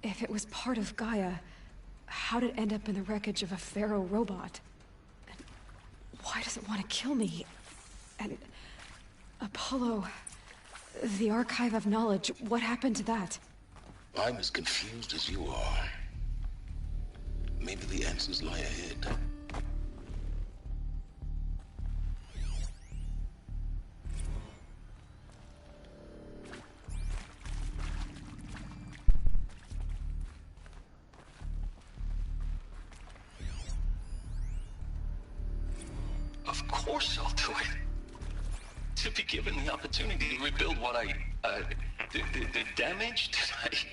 If it was part of Gaia, how did it end up in the wreckage of a Pharaoh robot? And why does it want to kill me? And Apollo, the archive of knowledge, what happened to that? I'm as confused as you are. Maybe the answers lie ahead. Of course I'll do it. To be given the opportunity to rebuild what I, the damage that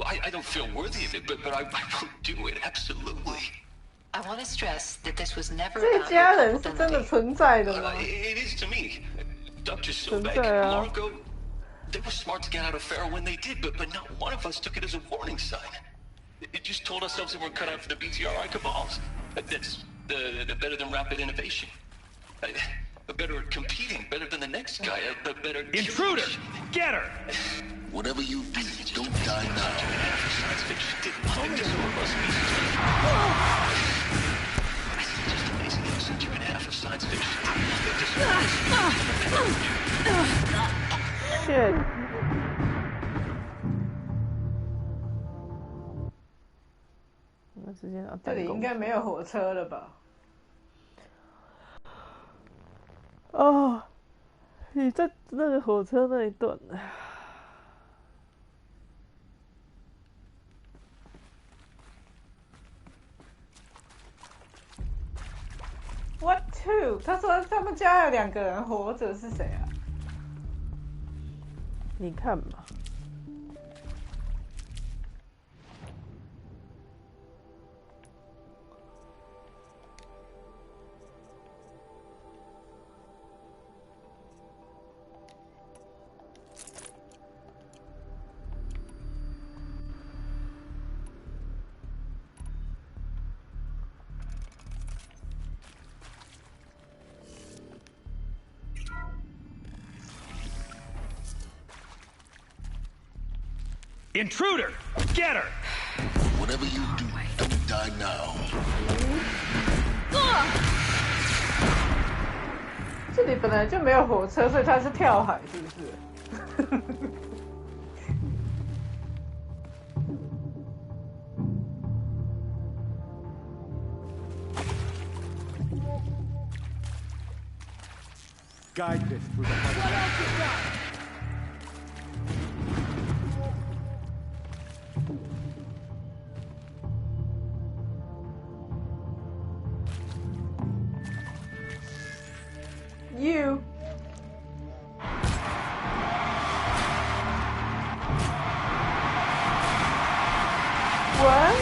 I don't feel worthy of it, but I will do it, absolutely. I want to stress that this was never 这 about 家人是真的存在的吗？ It is to me. Dr. Sobek, Margot, they were smart to get out of Pharaoh when they did, but not one of us took it as a warning sign. It just told ourselves that we're cut out for the BTRI cabals. That's the better than rapid innovation. Better at competing, better than the next guy, a better... Intruder! Get her! Whatever you do, don't die now. Science fiction didn't want to dissolve us. It's just amazing how such a half of science fiction. Shit. 这里应该没有火车了吧？哦，你在那个火车那一段。What two？ 他说他们家有2个人活着，是谁啊？你看嘛。Intruder! Get her! Whatever you do, don't die now. 这里本来就没有火车，所以他是跳海，是不是？Guide this through the heart. You. What?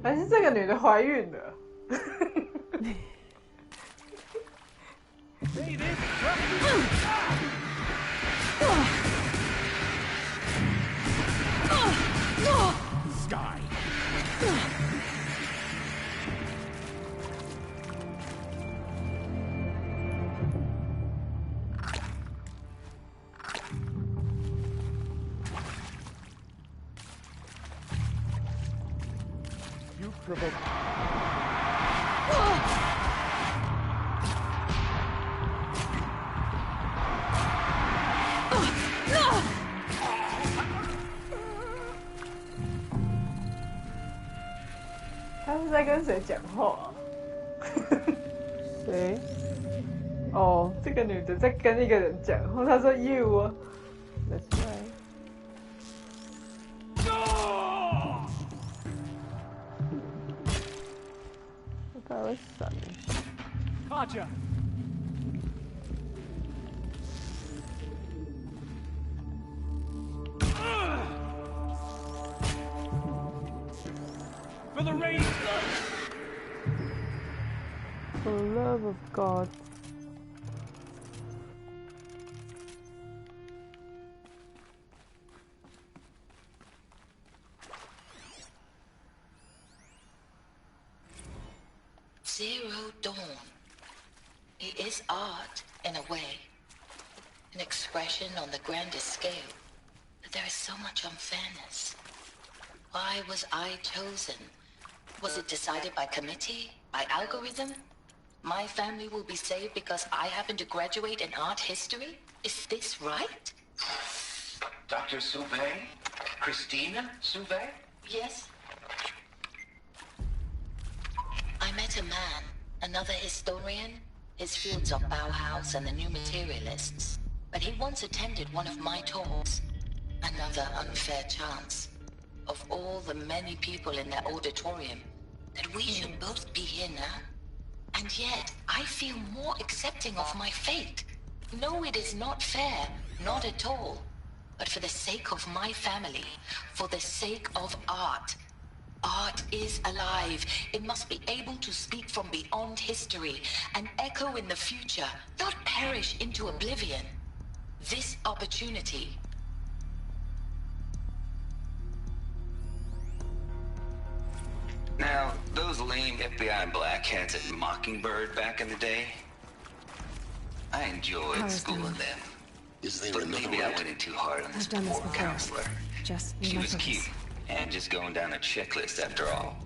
还是这个女的怀孕了。Sky. You provoke.他是在跟谁讲话？谁？哦，这个女的在跟一个人讲话。她说 "You 啊 ，That's right." 他还会闪。Katja. For the rain! For the love of God. Zero Dawn. It is art, in a way. An expression on the grandest scale. But there is so much unfairness. Why was I chosen? Was it decided by committee? By algorithm? My family will be saved because I happen to graduate in art history? Is this right? Dr. Sauvé? Christina Sauvé? Yes. I met a man, another historian. His fields are Bauhaus and the New Materialists. But he once attended one of my talks. Another unfair chance. Of all the many people in that auditorium, that we should both be here now. And yet, I feel more accepting of my fate. No, it is not fair, not at all. But for the sake of my family, for the sake of art. Art is alive. It must be able to speak from beyond history and echo in the future, not perish into oblivion. This opportunity. Now, those lame FBI black hats at Mockingbird back in the day, I enjoyed schooling them. But maybe I went in too hard on this poor counselor. She was cute, and just going down a checklist after all.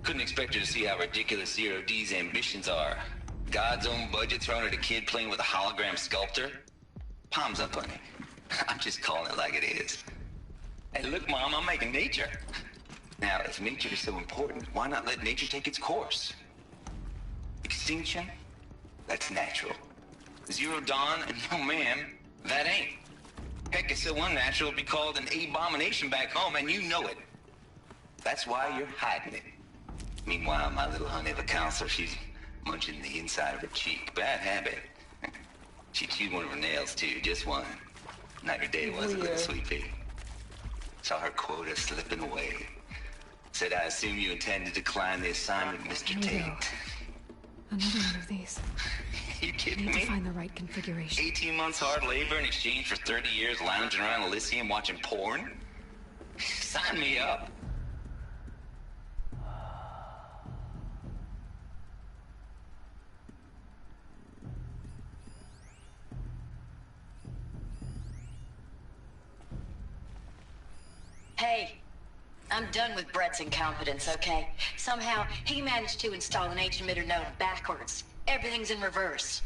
Couldn't expect her to see how ridiculous Zero D's ambitions are. God's own budget thrown at a kid playing with a hologram sculptor? Palms up, honey. I'm just calling it like it is. Hey, look, Mom, I'm making nature. Now, if nature is so important, why not let nature take its course? Extinction? That's natural. Zero Dawn? No, ma'am, that ain't. Heck, it's so unnatural it'd be called an abomination back home, and you know it. That's why you're hiding it. Meanwhile, my little honey of a counselor, she's munching the inside of her cheek. Bad habit. She chewed one of her nails, too, just one. Not your day, was it, little sweet pea? Saw her quota slipping away. Said, I assume you intend to decline the assignment, Mr. Tate. Another one of these. You kidding me? Me? To find the right configuration. 18 months hard labor in exchange for 30 years lounging around Elysium watching porn? Sign me up. Hey, I'm done with Brett's incompetence, okay? Somehow, he managed to install an H-emitter node backwards. Everything's in reverse.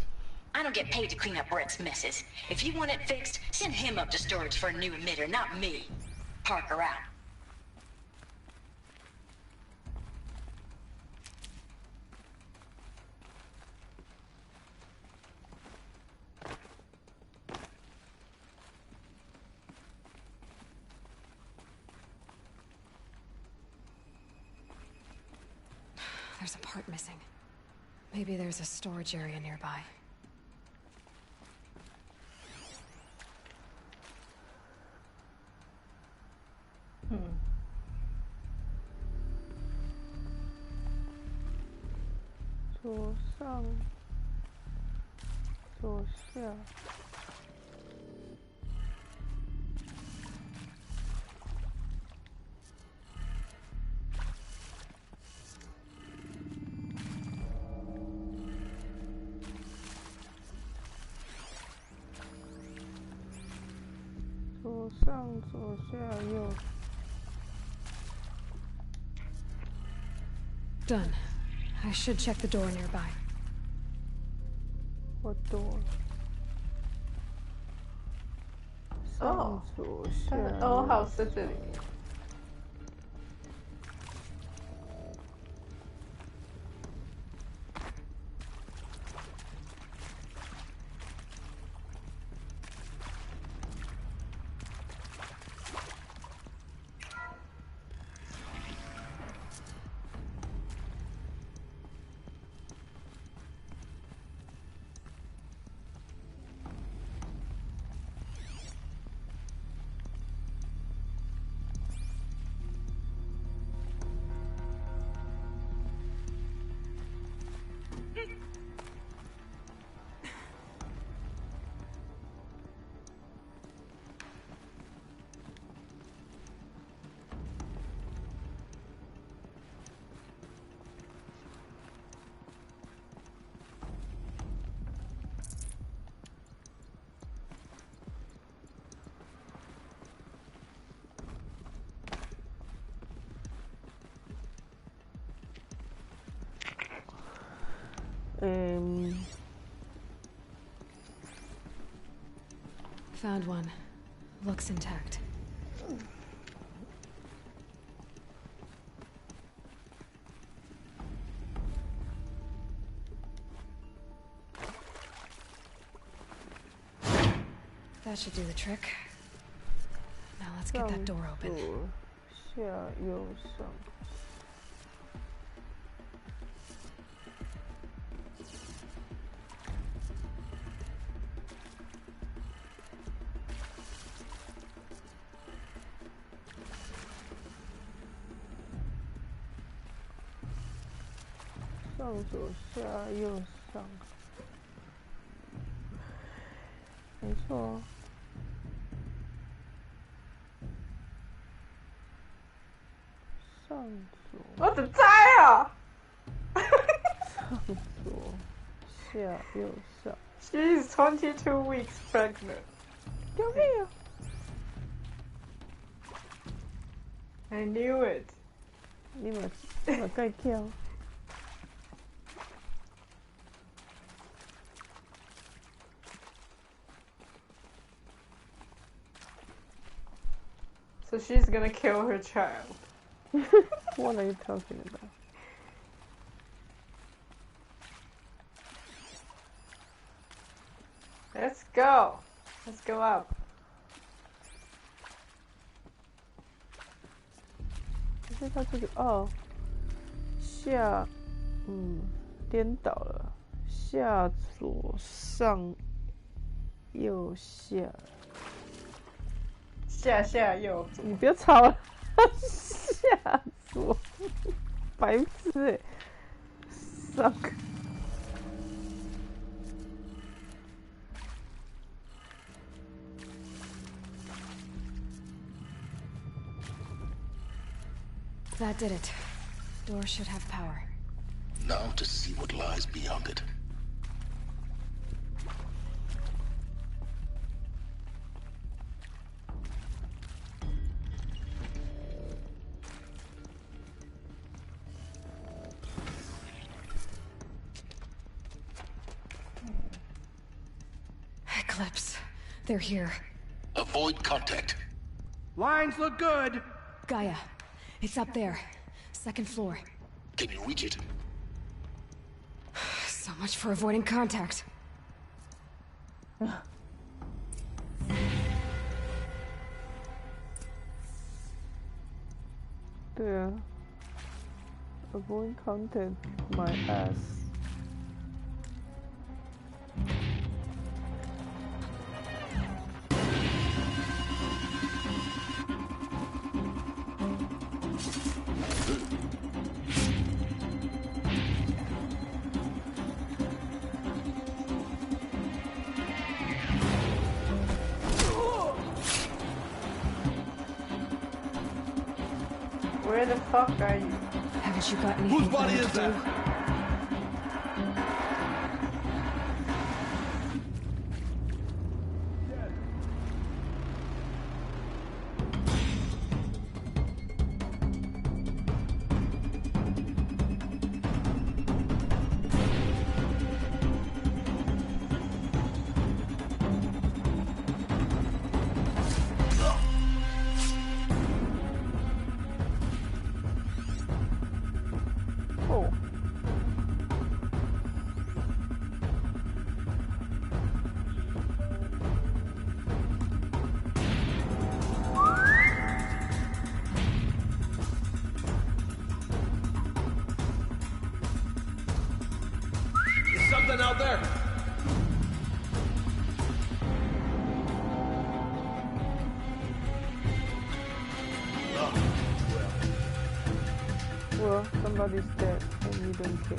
I don't get paid to clean up Brett's messes. If you want it fixed, send him up to storage for a new emitter, not me. Parker out. There's a part missing. Maybe there's a storage area nearby.左上，左下。左上，左下，右。Done. I should check the door nearby. What door? 上左下。哦，好，在这里。Found one. Looks intact. That should do the trick. Now let's get that door open. 下右上。上左下右上，没错。上左，我的猜啊！上左下右上。She's 22 weeks pregnant. Come here. I knew it. 你把盖跳。So she's gonna kill her child. What are you talking about? Let's go. Let's go up. 可是它这个下，颠倒了，下左上右下，下右左。你不要吵了，下左，白痴欸，上。That did it. Door should have power. Now to see what lies beyond it. Eclipse. They're here. Avoid contact. Lines look good. Gaia. It's up there. Second floor. Can you reach it? So much for avoiding contact. Yeah. Avoid contact. My ass. Where the fuck are you? Haven't you got anything? Whose body is that? Out there. Well, somebody's dead and you don't care.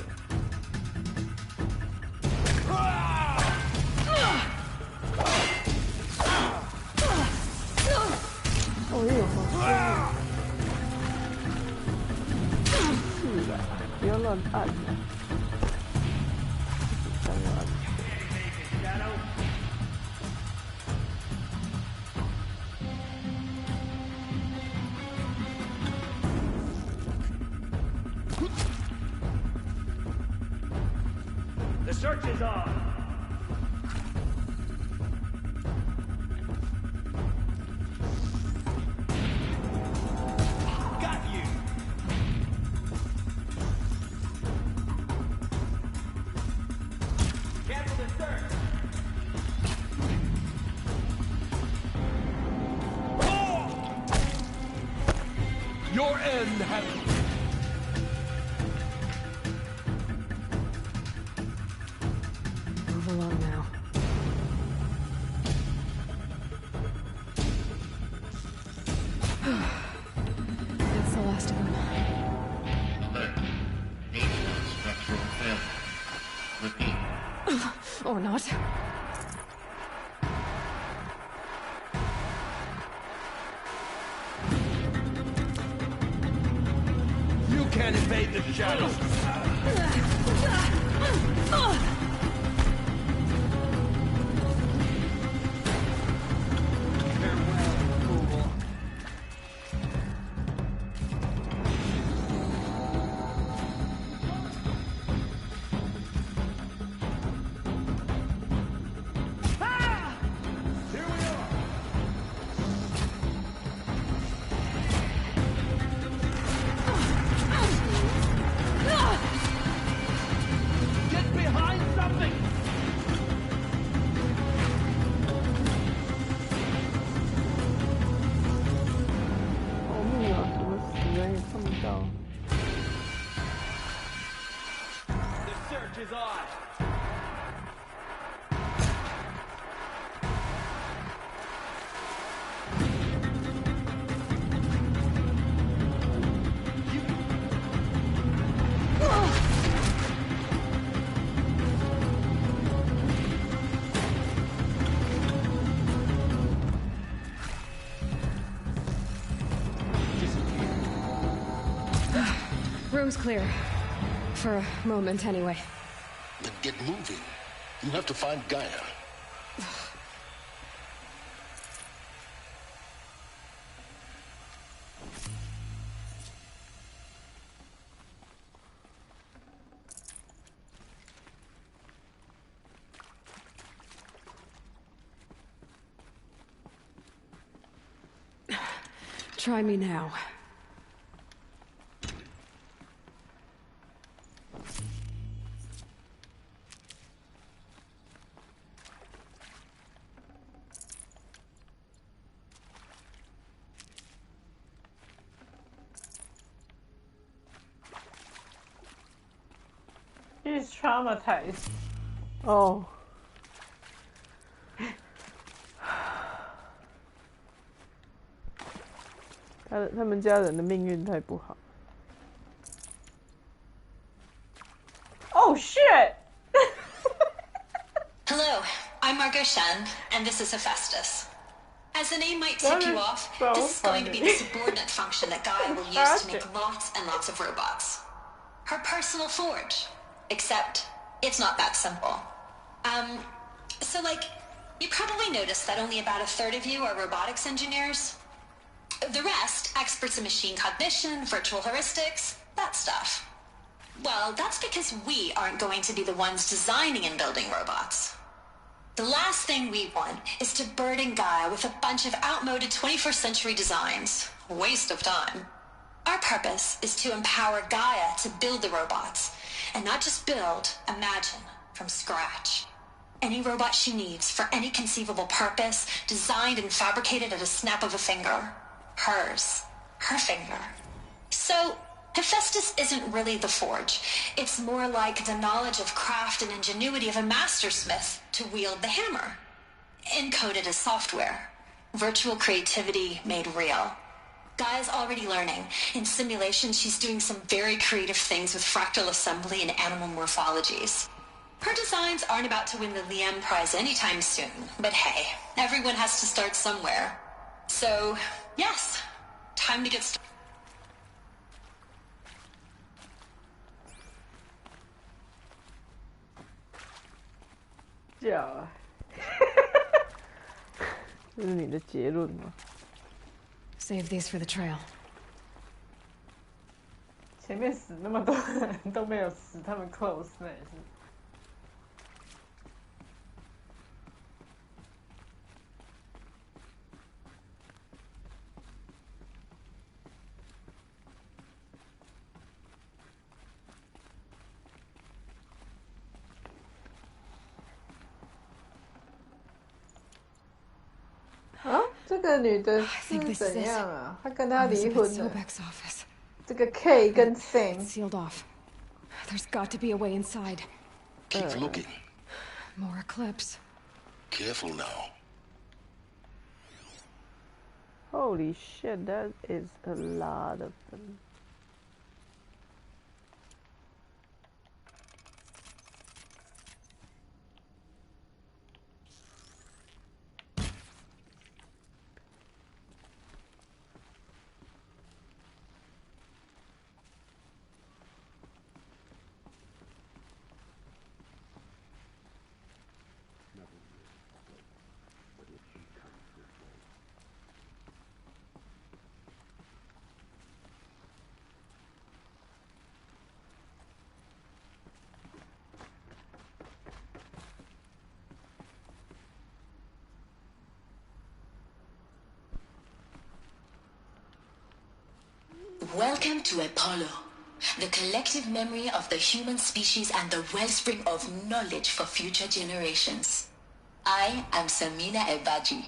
Oh, 也有好声音。是的，不要乱按啊。The search is on. Got you. Cancel the search. Your end has... Move along now. That's the last of them. Alert. Major structural failure. Repeat. Or not. You can't evade the shadows. 到。The search is on. Room's clear. For a moment, anyway. Then get moving. You have to find Gaia. Try me now. He's traumatized. Oh. 他们家人的命运太不好。Oh shit! Hello, I'm Margot Shen, and this is Hephaestus. As the name might tip you off, this is going to be the subordinate function that Gaia will use to make lots and lots of robots. Her personal forge. Except, it's not that simple. So you probably noticed that only about a third of you are robotics engineers. The rest, experts in machine cognition, virtual heuristics, that stuff. Well, that's because we aren't going to be the ones designing and building robots. The last thing we want is to burden Gaia with a bunch of outmoded 21st century designs. Waste of time. Our purpose is to empower Gaia to build the robots. And not just build, imagine, from scratch. Any robot she needs for any conceivable purpose, designed and fabricated at a snap of a finger. Hers. Her finger. So, Hephaestus isn't really the forge. It's more like the knowledge of craft and ingenuity of a mastersmith to wield the hammer. Encoded as software. Virtual creativity made real. Gaia's already learning. In simulation, she's doing some very creative things with fractal assembly and animal morphologies. Her designs aren't about to win the Liam Prize anytime soon, but hey, everyone has to start somewhere. So, yes, time to get started. Yeah. 这是你的结论吗？ Save these for the trail. 前面死那么多人都没有死，他们 close 那也是。啊，这个女的是怎样啊？她跟他离婚了。这个 K 跟 Thing sealed off. There's got to be a way inside. Keep looking. More eclipse. Careful now. Holy shit, that is a lot of them. Welcome to Apollo, the collective memory of the human species and the wellspring of knowledge for future generations. I am Samina Ebaji.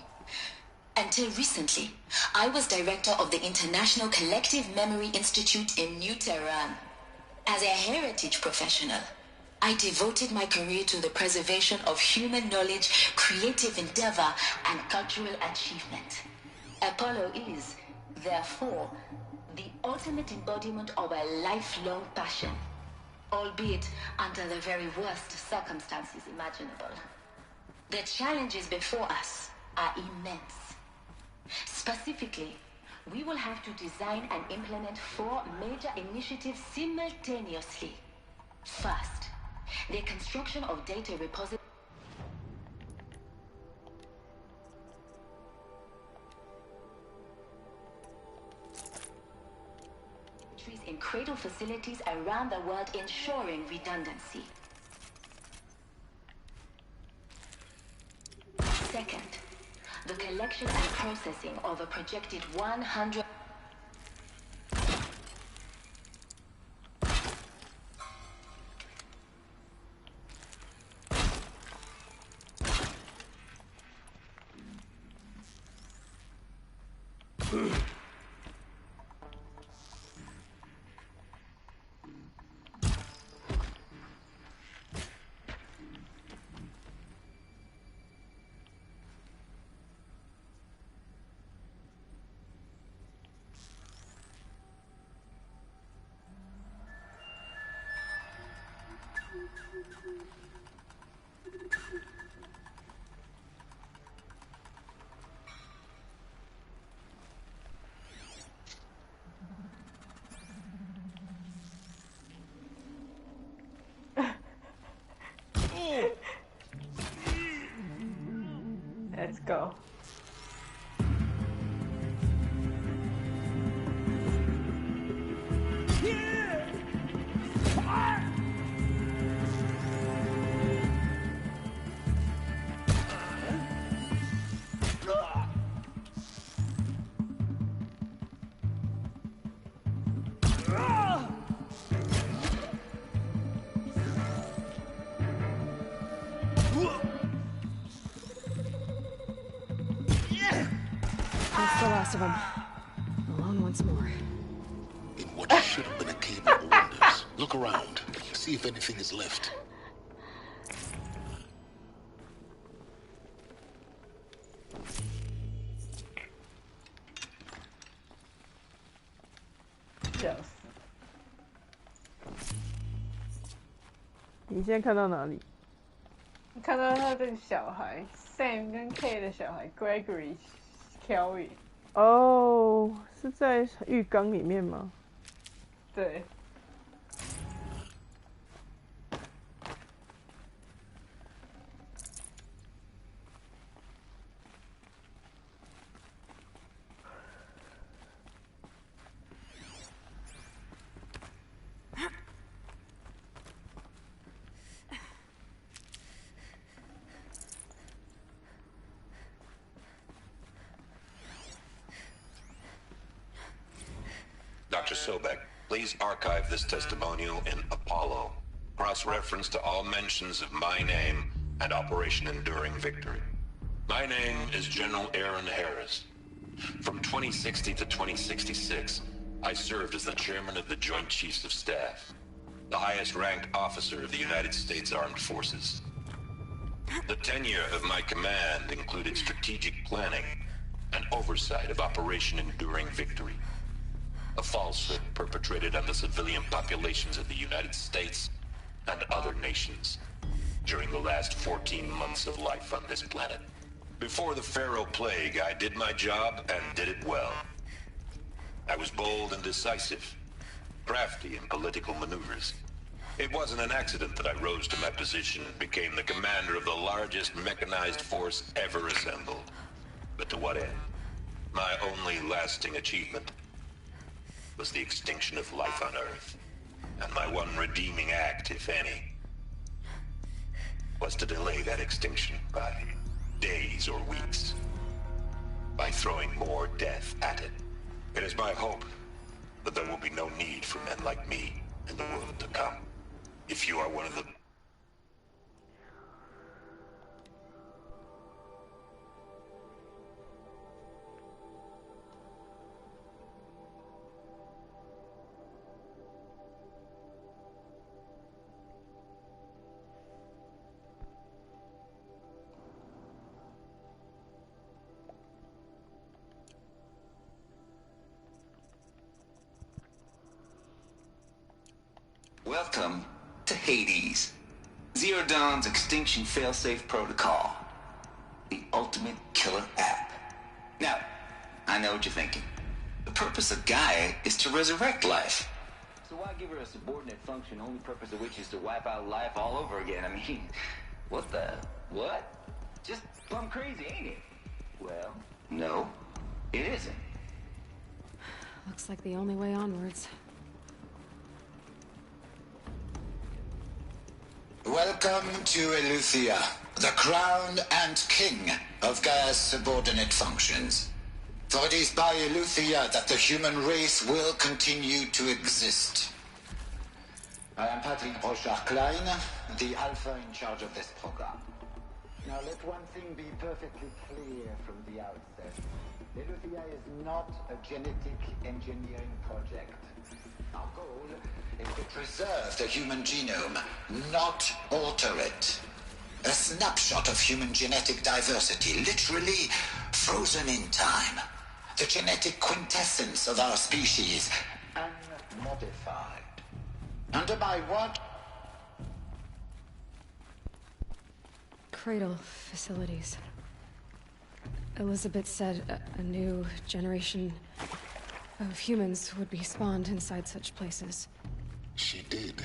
Until recently, I was director of the International Collective Memory Institute in New Tehran. As a heritage professional, I devoted my career to the preservation of human knowledge, creative endeavor, and cultural achievement. Apollo is, therefore, the ultimate embodiment of a lifelong passion, albeit under the very worst circumstances imaginable. The challenges before us are immense. Specifically, we will have to design and implement 4 major initiatives simultaneously. First, the construction of data repositories in cradle facilities around the world, ensuring redundancy. Second, the collection and processing of a projected 100... Let's go. That's the last of them. Alone once more. In what should have been a cave of wonders, look around. See if anything is left. Yes. 你现在看到哪里？看到他的小孩 Sam 跟 K 的小孩 Gregory、Kelly。哦，是在浴缸里面吗？对。Dr. Sobek, please archive this testimonial in Apollo. Cross-reference to all mentions of my name and Operation Enduring Victory. My name is General Aaron Harris. From 2060 to 2066, I served as the chairman of the Joint Chiefs of Staff, the highest-ranked officer of the United States Armed Forces. The tenure of my command included strategic planning and oversight of Operation Enduring Victory, a falsehood perpetrated on the civilian populations of the United States and other nations during the last 14 months of life on this planet. Before the Pharaoh Plague, I did my job and did it well. I was bold and decisive, crafty in political maneuvers. It wasn't an accident that I rose to my position and became the commander of the largest mechanized force ever assembled. But to what end? My only lasting achievement was the extinction of life on Earth. And my one redeeming act, if any, was to delay that extinction by days or weeks, by throwing more death at it. It is my hope that there will be no need for men like me in the world to come. If you are one of the... Welcome to Hades. Zero Dawn's extinction failsafe protocol. The ultimate killer app. Now, I know what you're thinking. The purpose of Gaia is to resurrect life. So why give her a subordinate function, only purpose of which is to wipe out life all over again? I mean, what the... what? Just plumb crazy, ain't it? Well, no, it isn't. Looks like the only way onwards. Welcome to Eleuthia, the crown and king of Gaia's subordinate functions. For it is by Eleuthia that the human race will continue to exist. I am Patrick Brochard-Klein, the Alpha in charge of this program. Now let one thing be perfectly clear from the outset. Eleuthia is not a genetic engineering project. Our goal is to preserve the human genome, not alter it. A snapshot of human genetic diversity, literally frozen in time. The genetic quintessence of our species, unmodified. Under my watch... Cradle facilities. Elizabeth said a new generation of humans would be spawned inside such places. She did.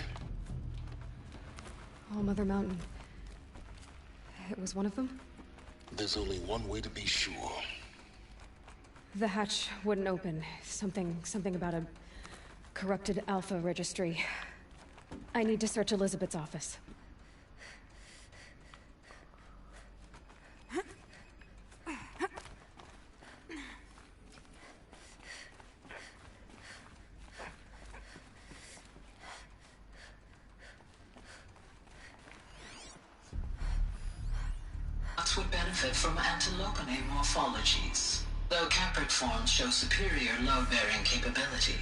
All Mother Mountain. It was one of them? There's only one way to be sure. The hatch wouldn't open. Something about a corrupted Alpha registry. I need to search Elizabeth's office. Would benefit from antilopine morphologies, though caprid forms show superior load-bearing capability.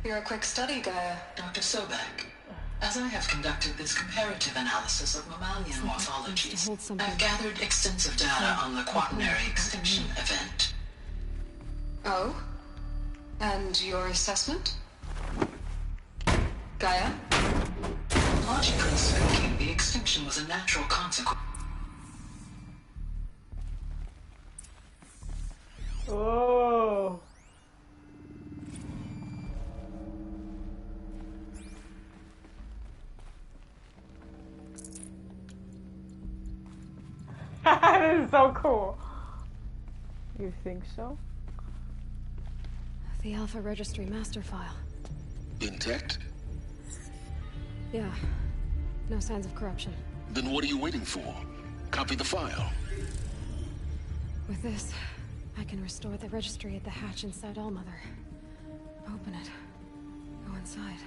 You're a quick study, Gaia. Dr. Sobek, as I have conducted this comparative analysis of mammalian morphologies, I've gathered extensive data on the quaternary extinction event. Oh? And your assessment? Gaia? Logically speaking, the extinction was a natural consequence. Oh. This is so cool. You think so? The Alpha Registry master file. Intact? Yeah. No signs of corruption. Then what are you waiting for? Copy the file. With this, I can restore the registry at the hatch inside Allmother. Open it. Go inside.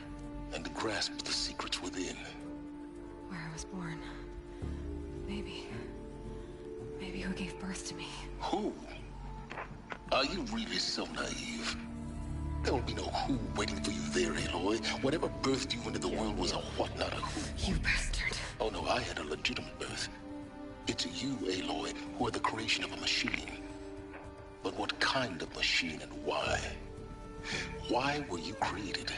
And grasp the secrets within. Where I was born. Maybe who gave birth to me. Who? Are you really so naive? There will be no who waiting for you there, Aloy. Whatever birthed you into the world was a what, not a who. You bastard. Oh no, I had a legitimate birth. It's you, Aloy, who are the creation of a machine. But what kind of machine and why? Why were you created?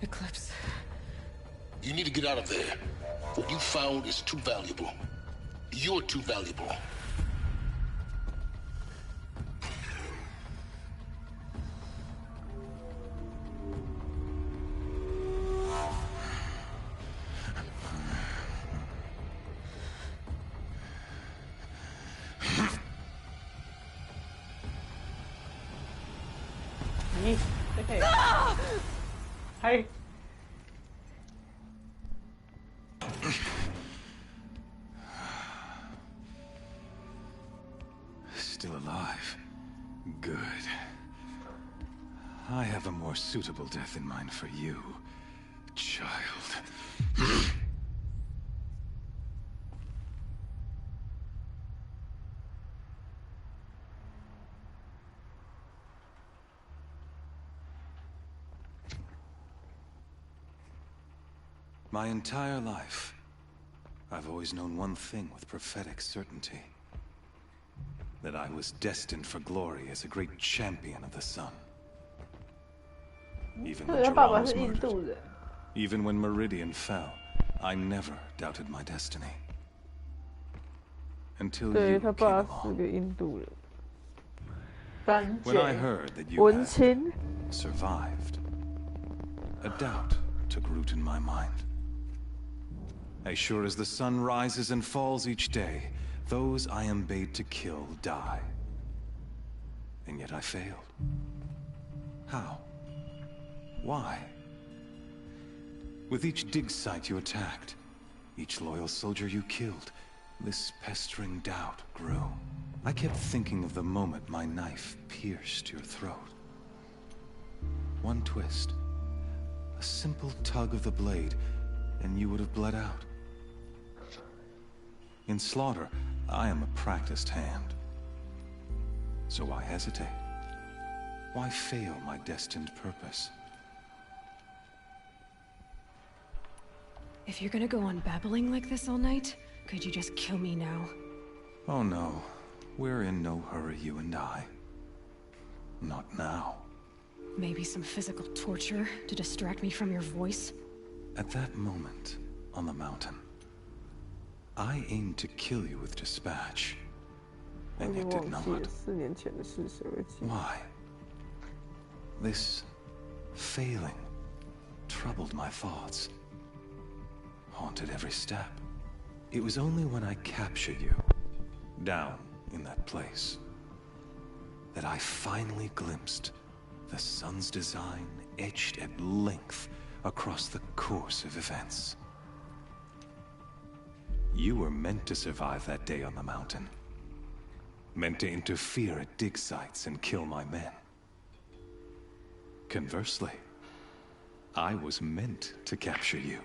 Eclipse. You need to get out of there. What you found is too valuable. You're too valuable. Hey. Still alive. Good. I have a more suitable death in mind for you, child. My entire life, I've always known one thing with prophetic certainty. that I was destined for glory as a great champion of the sun. Even when Jerome was murdered, even when Meridian fell, I never doubted my destiny. Until you came along. When I heard that you had survived, a doubt took root in my mind. As sure as the sun rises and falls each day, those I am bade to kill die. And yet I failed. How? Why? With each dig site you attacked, each loyal soldier you killed, this pestering doubt grew. I kept thinking of the moment my knife pierced your throat. One twist, a simple tug of the blade, and you would have bled out. In slaughter, I am a practiced hand. So why hesitate? Why fail my destined purpose? If you're gonna go on babbling like this all night, could you just kill me now? Oh no. We're in no hurry, you and I. Not now. Maybe some physical torture to distract me from your voice? At that moment, on the mountain, I aimed to kill you with dispatch. And you did not. Why? This failing troubled my thoughts. Haunted every step. It was only when I captured you, down in that place, that I finally glimpsed the sun's design etched at length across the course of events. You were meant to survive that day on the mountain. Meant to interfere at dig sites and kill my men. Conversely, I was meant to capture you.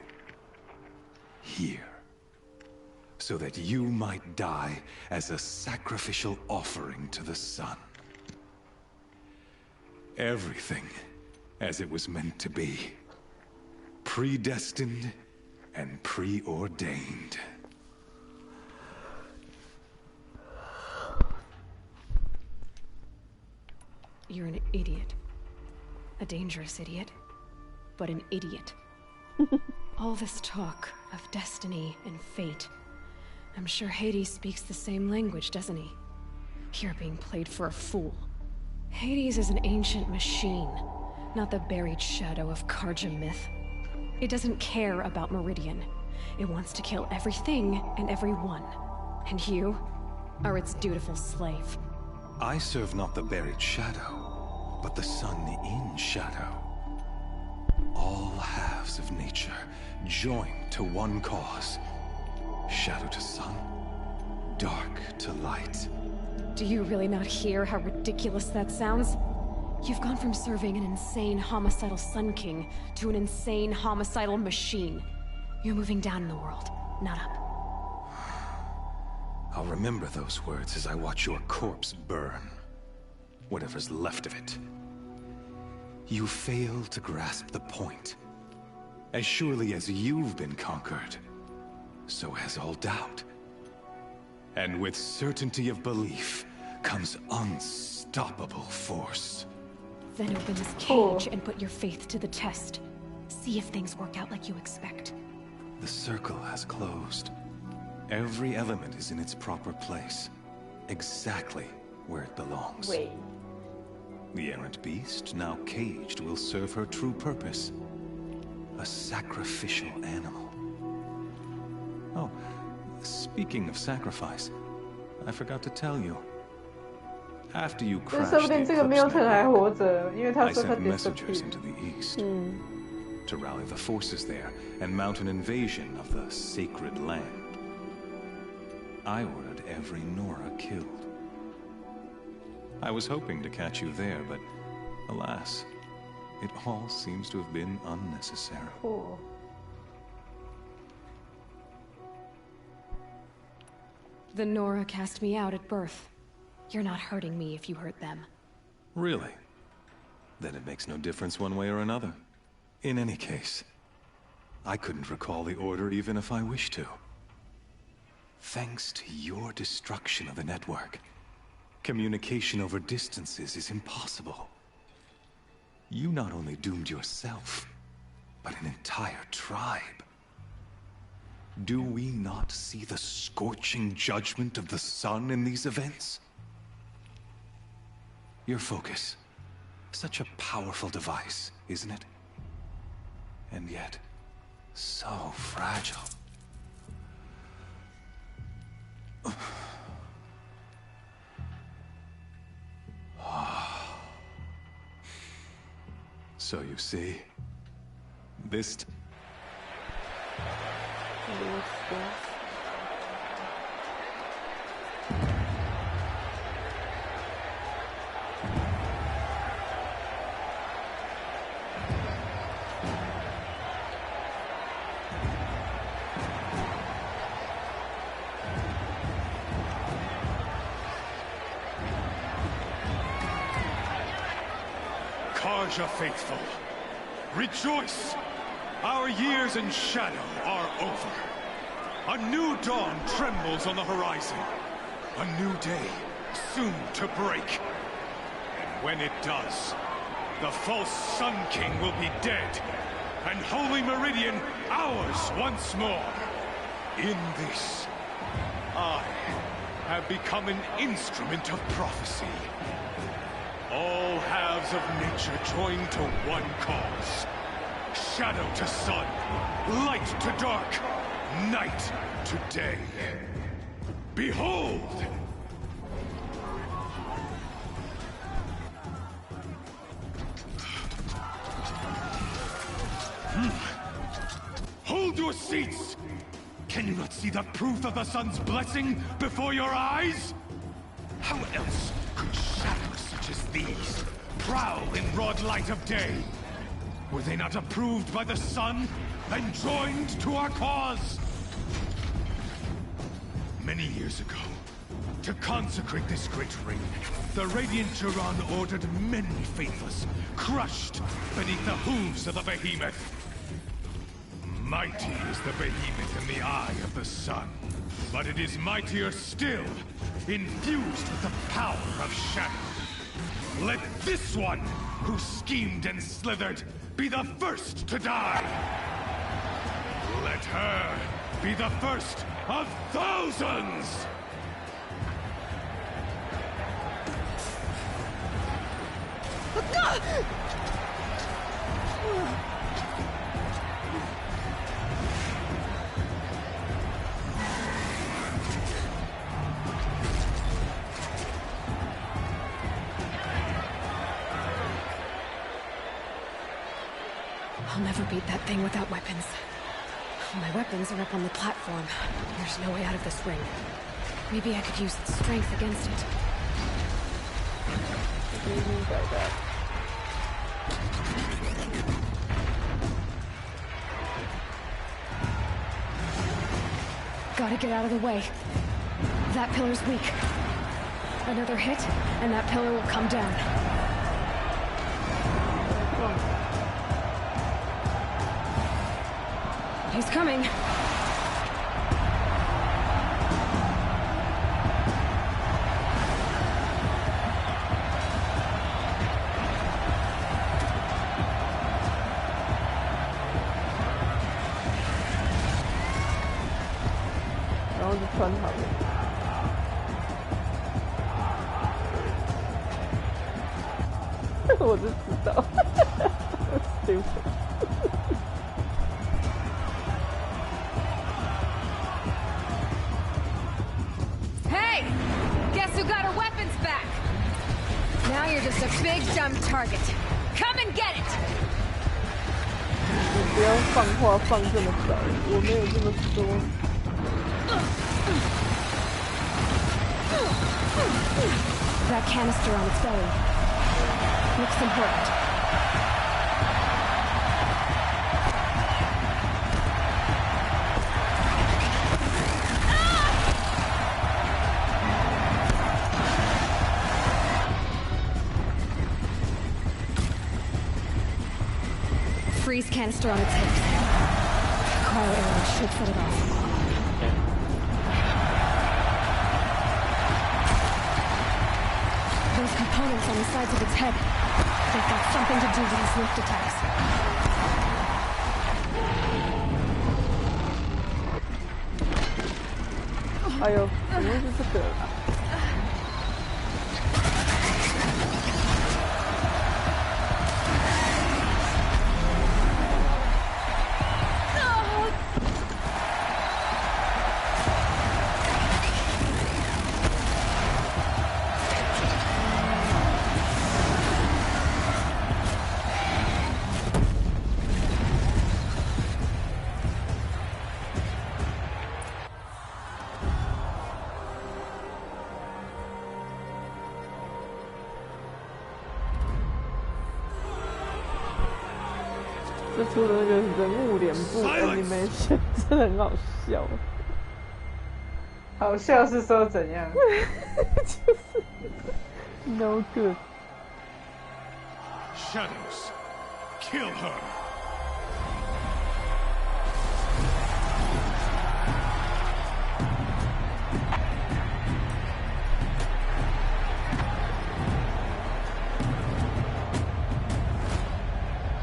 Here. So that you might die as a sacrificial offering to the sun. Everything as it was meant to be. Predestined and preordained. You're an idiot. A dangerous idiot. But an idiot. All this talk of destiny and fate. I'm sure Hades speaks the same language, doesn't he? You're being played for a fool. Hades is an ancient machine, not the buried shadow of Karja myth. It doesn't care about Meridian. It wants to kill everything and everyone. And you are its dutiful slave. I serve not the buried shadow, but the sun in shadow. All halves of nature joined to one cause. Shadow to sun, dark to light. Do you really not hear how ridiculous that sounds? You've gone from serving an insane homicidal Sun King to an insane homicidal machine. You're moving down in the world, not up. I'll remember those words as I watch your corpse burn. Whatever's left of it. You fail to grasp the point. As surely as you've been conquered, so has all doubt. And with certainty of belief comes unstoppable force. Then open this cage and put your faith to the test. See if things work out like you expect. The circle has closed. Every element is in its proper place. Exactly where it belongs. Wait. The errant beast, now caged, will serve her true purpose. A sacrificial animal. Oh, speaking of sacrifice, I forgot to tell you. After you crashed the Eclipse Network, I sent messengers into the east to rally the forces there and mount an invasion of the sacred land. I ordered every Nora killed. I was hoping to catch you there, but alas, it all seems to have been unnecessary. The Nora cast me out at birth. You're not hurting me if you hurt them. Really? Then it makes no difference one way or another. In any case, I couldn't recall the order even if I wished to. Thanks to your destruction of the network, Communication over distances is impossible. You not only doomed yourself, but an entire tribe. Do we not see the scorching judgment of the sun in these events? Your focus. Such a powerful device, isn't it? And yet, so fragile. So you see, this... Karja faithful, rejoice! Our years in shadow are over. A new dawn trembles on the horizon. A new day soon to break. And when it does, the false Sun King will be dead, and Holy Meridian ours once more. In this, I have become an instrument of prophecy. All halves of nature join to one cause. Shadow to sun, light to dark, night to day. Behold! Hold your seats! Can you not see the proof of the sun's blessing before your eyes? How else could shadows such as these prowl in broad light of day? Were they not approved by the sun and joined to our cause? Many years ago, to consecrate this great ring, the Radiant Turan ordered many faithless, crushed beneath the hooves of the behemoth. Mighty is the behemoth in the eye of the sun, but it is mightier still, infused with the power of shadow. Let this one, who schemed and slithered, be the first to die! Let her be the first of thousands! I'll never beat that thing without weapons. My weapons are up on the platform. There's no way out of this ring. Maybe I could use its strength against it. What do you mean by that? Gotta get out of the way. That pillar's weak. Another hit, and that pillar will come down. He's coming.然后就穿好了。我就知道。Stupid。Now you're just a big dumb target. Come and get it! 你不要放话放这么早，我没有这么说。That canister on its belly looks important. Freeze canister on its hips. Cryo arrow should set it off. on the sides of its head. They've got something to do with these lift attacks. 哎呦，怎么会是这个啊？这出的那个人物脸部 animation 真的很好笑。好笑是说怎样？就是 no good。 Shadows, kill her.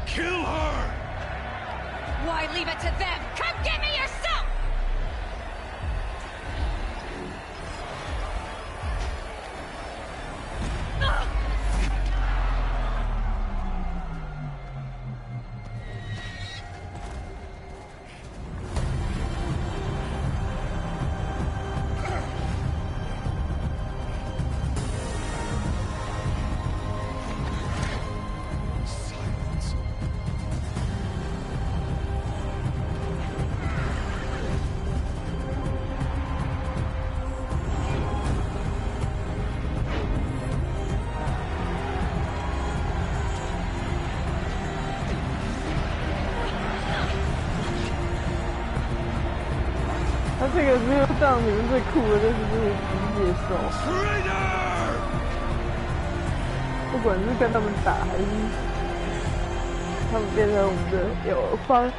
Kill her! Why leave it to them? Come get me yourself!他这个Zero Dawn里面最酷的就是这个野兽，不管是跟他们打，还是他们变成我们的友方。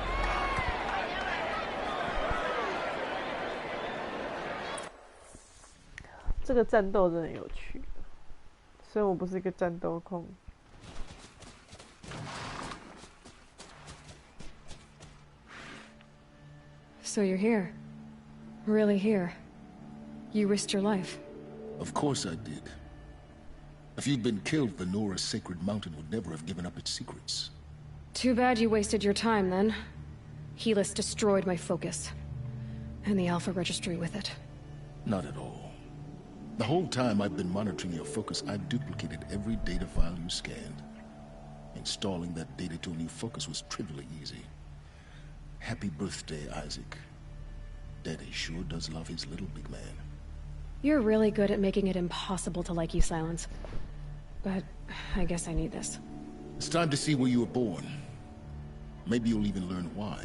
这个战斗真的很有趣，虽然我不是一个战斗控。 So you're here. Really here. You risked your life. Of course I did. If you'd been killed, the Nora's sacred mountain would never have given up its secrets. Too bad you wasted your time, then. Helis destroyed my focus. And the Alpha Registry with it. Not at all. The whole time I've been monitoring your focus, I've duplicated every data file you scanned. Installing that data to a new focus was trivially easy. Happy birthday, Isaac. Daddy sure does love his little big man. You're really good at making it impossible to like you, Silence. But I guess I need this. It's time to see where you were born. Maybe you'll even learn why.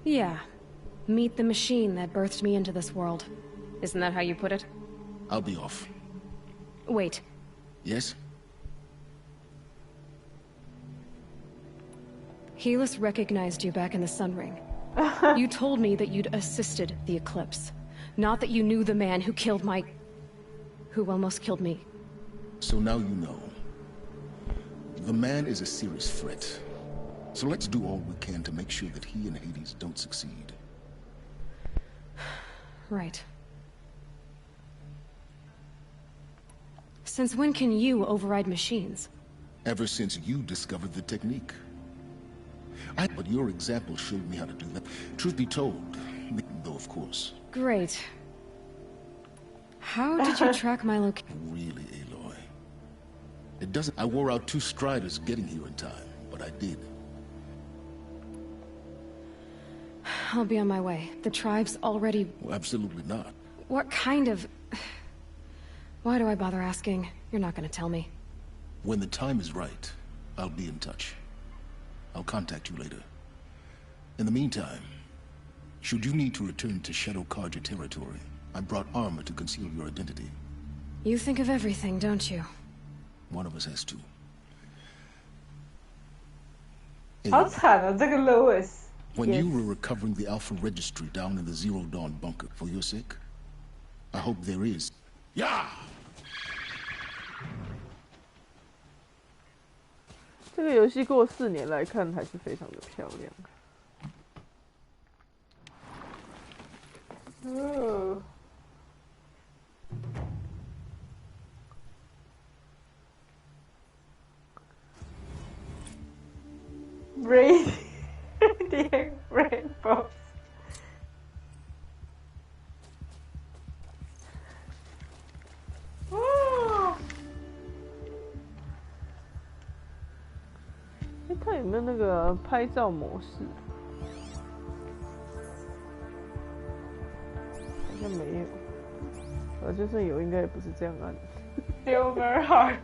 Yeah. Meet the machine that birthed me into this world. Isn't that how you put it? I'll be off. Wait. Yes? Helis recognized you back in the Sun Ring. You told me that you'd assisted the Eclipse. Not that you knew the man who killed who almost killed me. So now you know. The man is a serious threat. So let's do all we can to make sure that he and Hades don't succeed. Right. Since when can you override machines? Ever since you discovered the technique. But your example showed me how to do that. Truth be told, though of course. Great. How did you track my location? Really, Aloy? It doesn't. I wore out 2 striders getting here in time, but I did. I'll be on my way. The tribe's already... Well, absolutely not. What kind of... Why do I bother asking? You're not gonna tell me. When the time is right, I'll be in touch. I'll contact you later. In the meantime, should you need to return to Shadow Karja territory, I brought armor to conceal your identity. You think of everything, don't you? One of us has to. 好惨啊，这个 Louis. When you were recovering the Alpha Registry down in the Zero Dawn bunker, for your sake, I hope there is. Yeah! 这个游戏过4年来看还是非常的漂亮。Radiant rainbows。它有没有那个拍照模式？好像没有。就算有，应该也不是这样按。Silver Heart。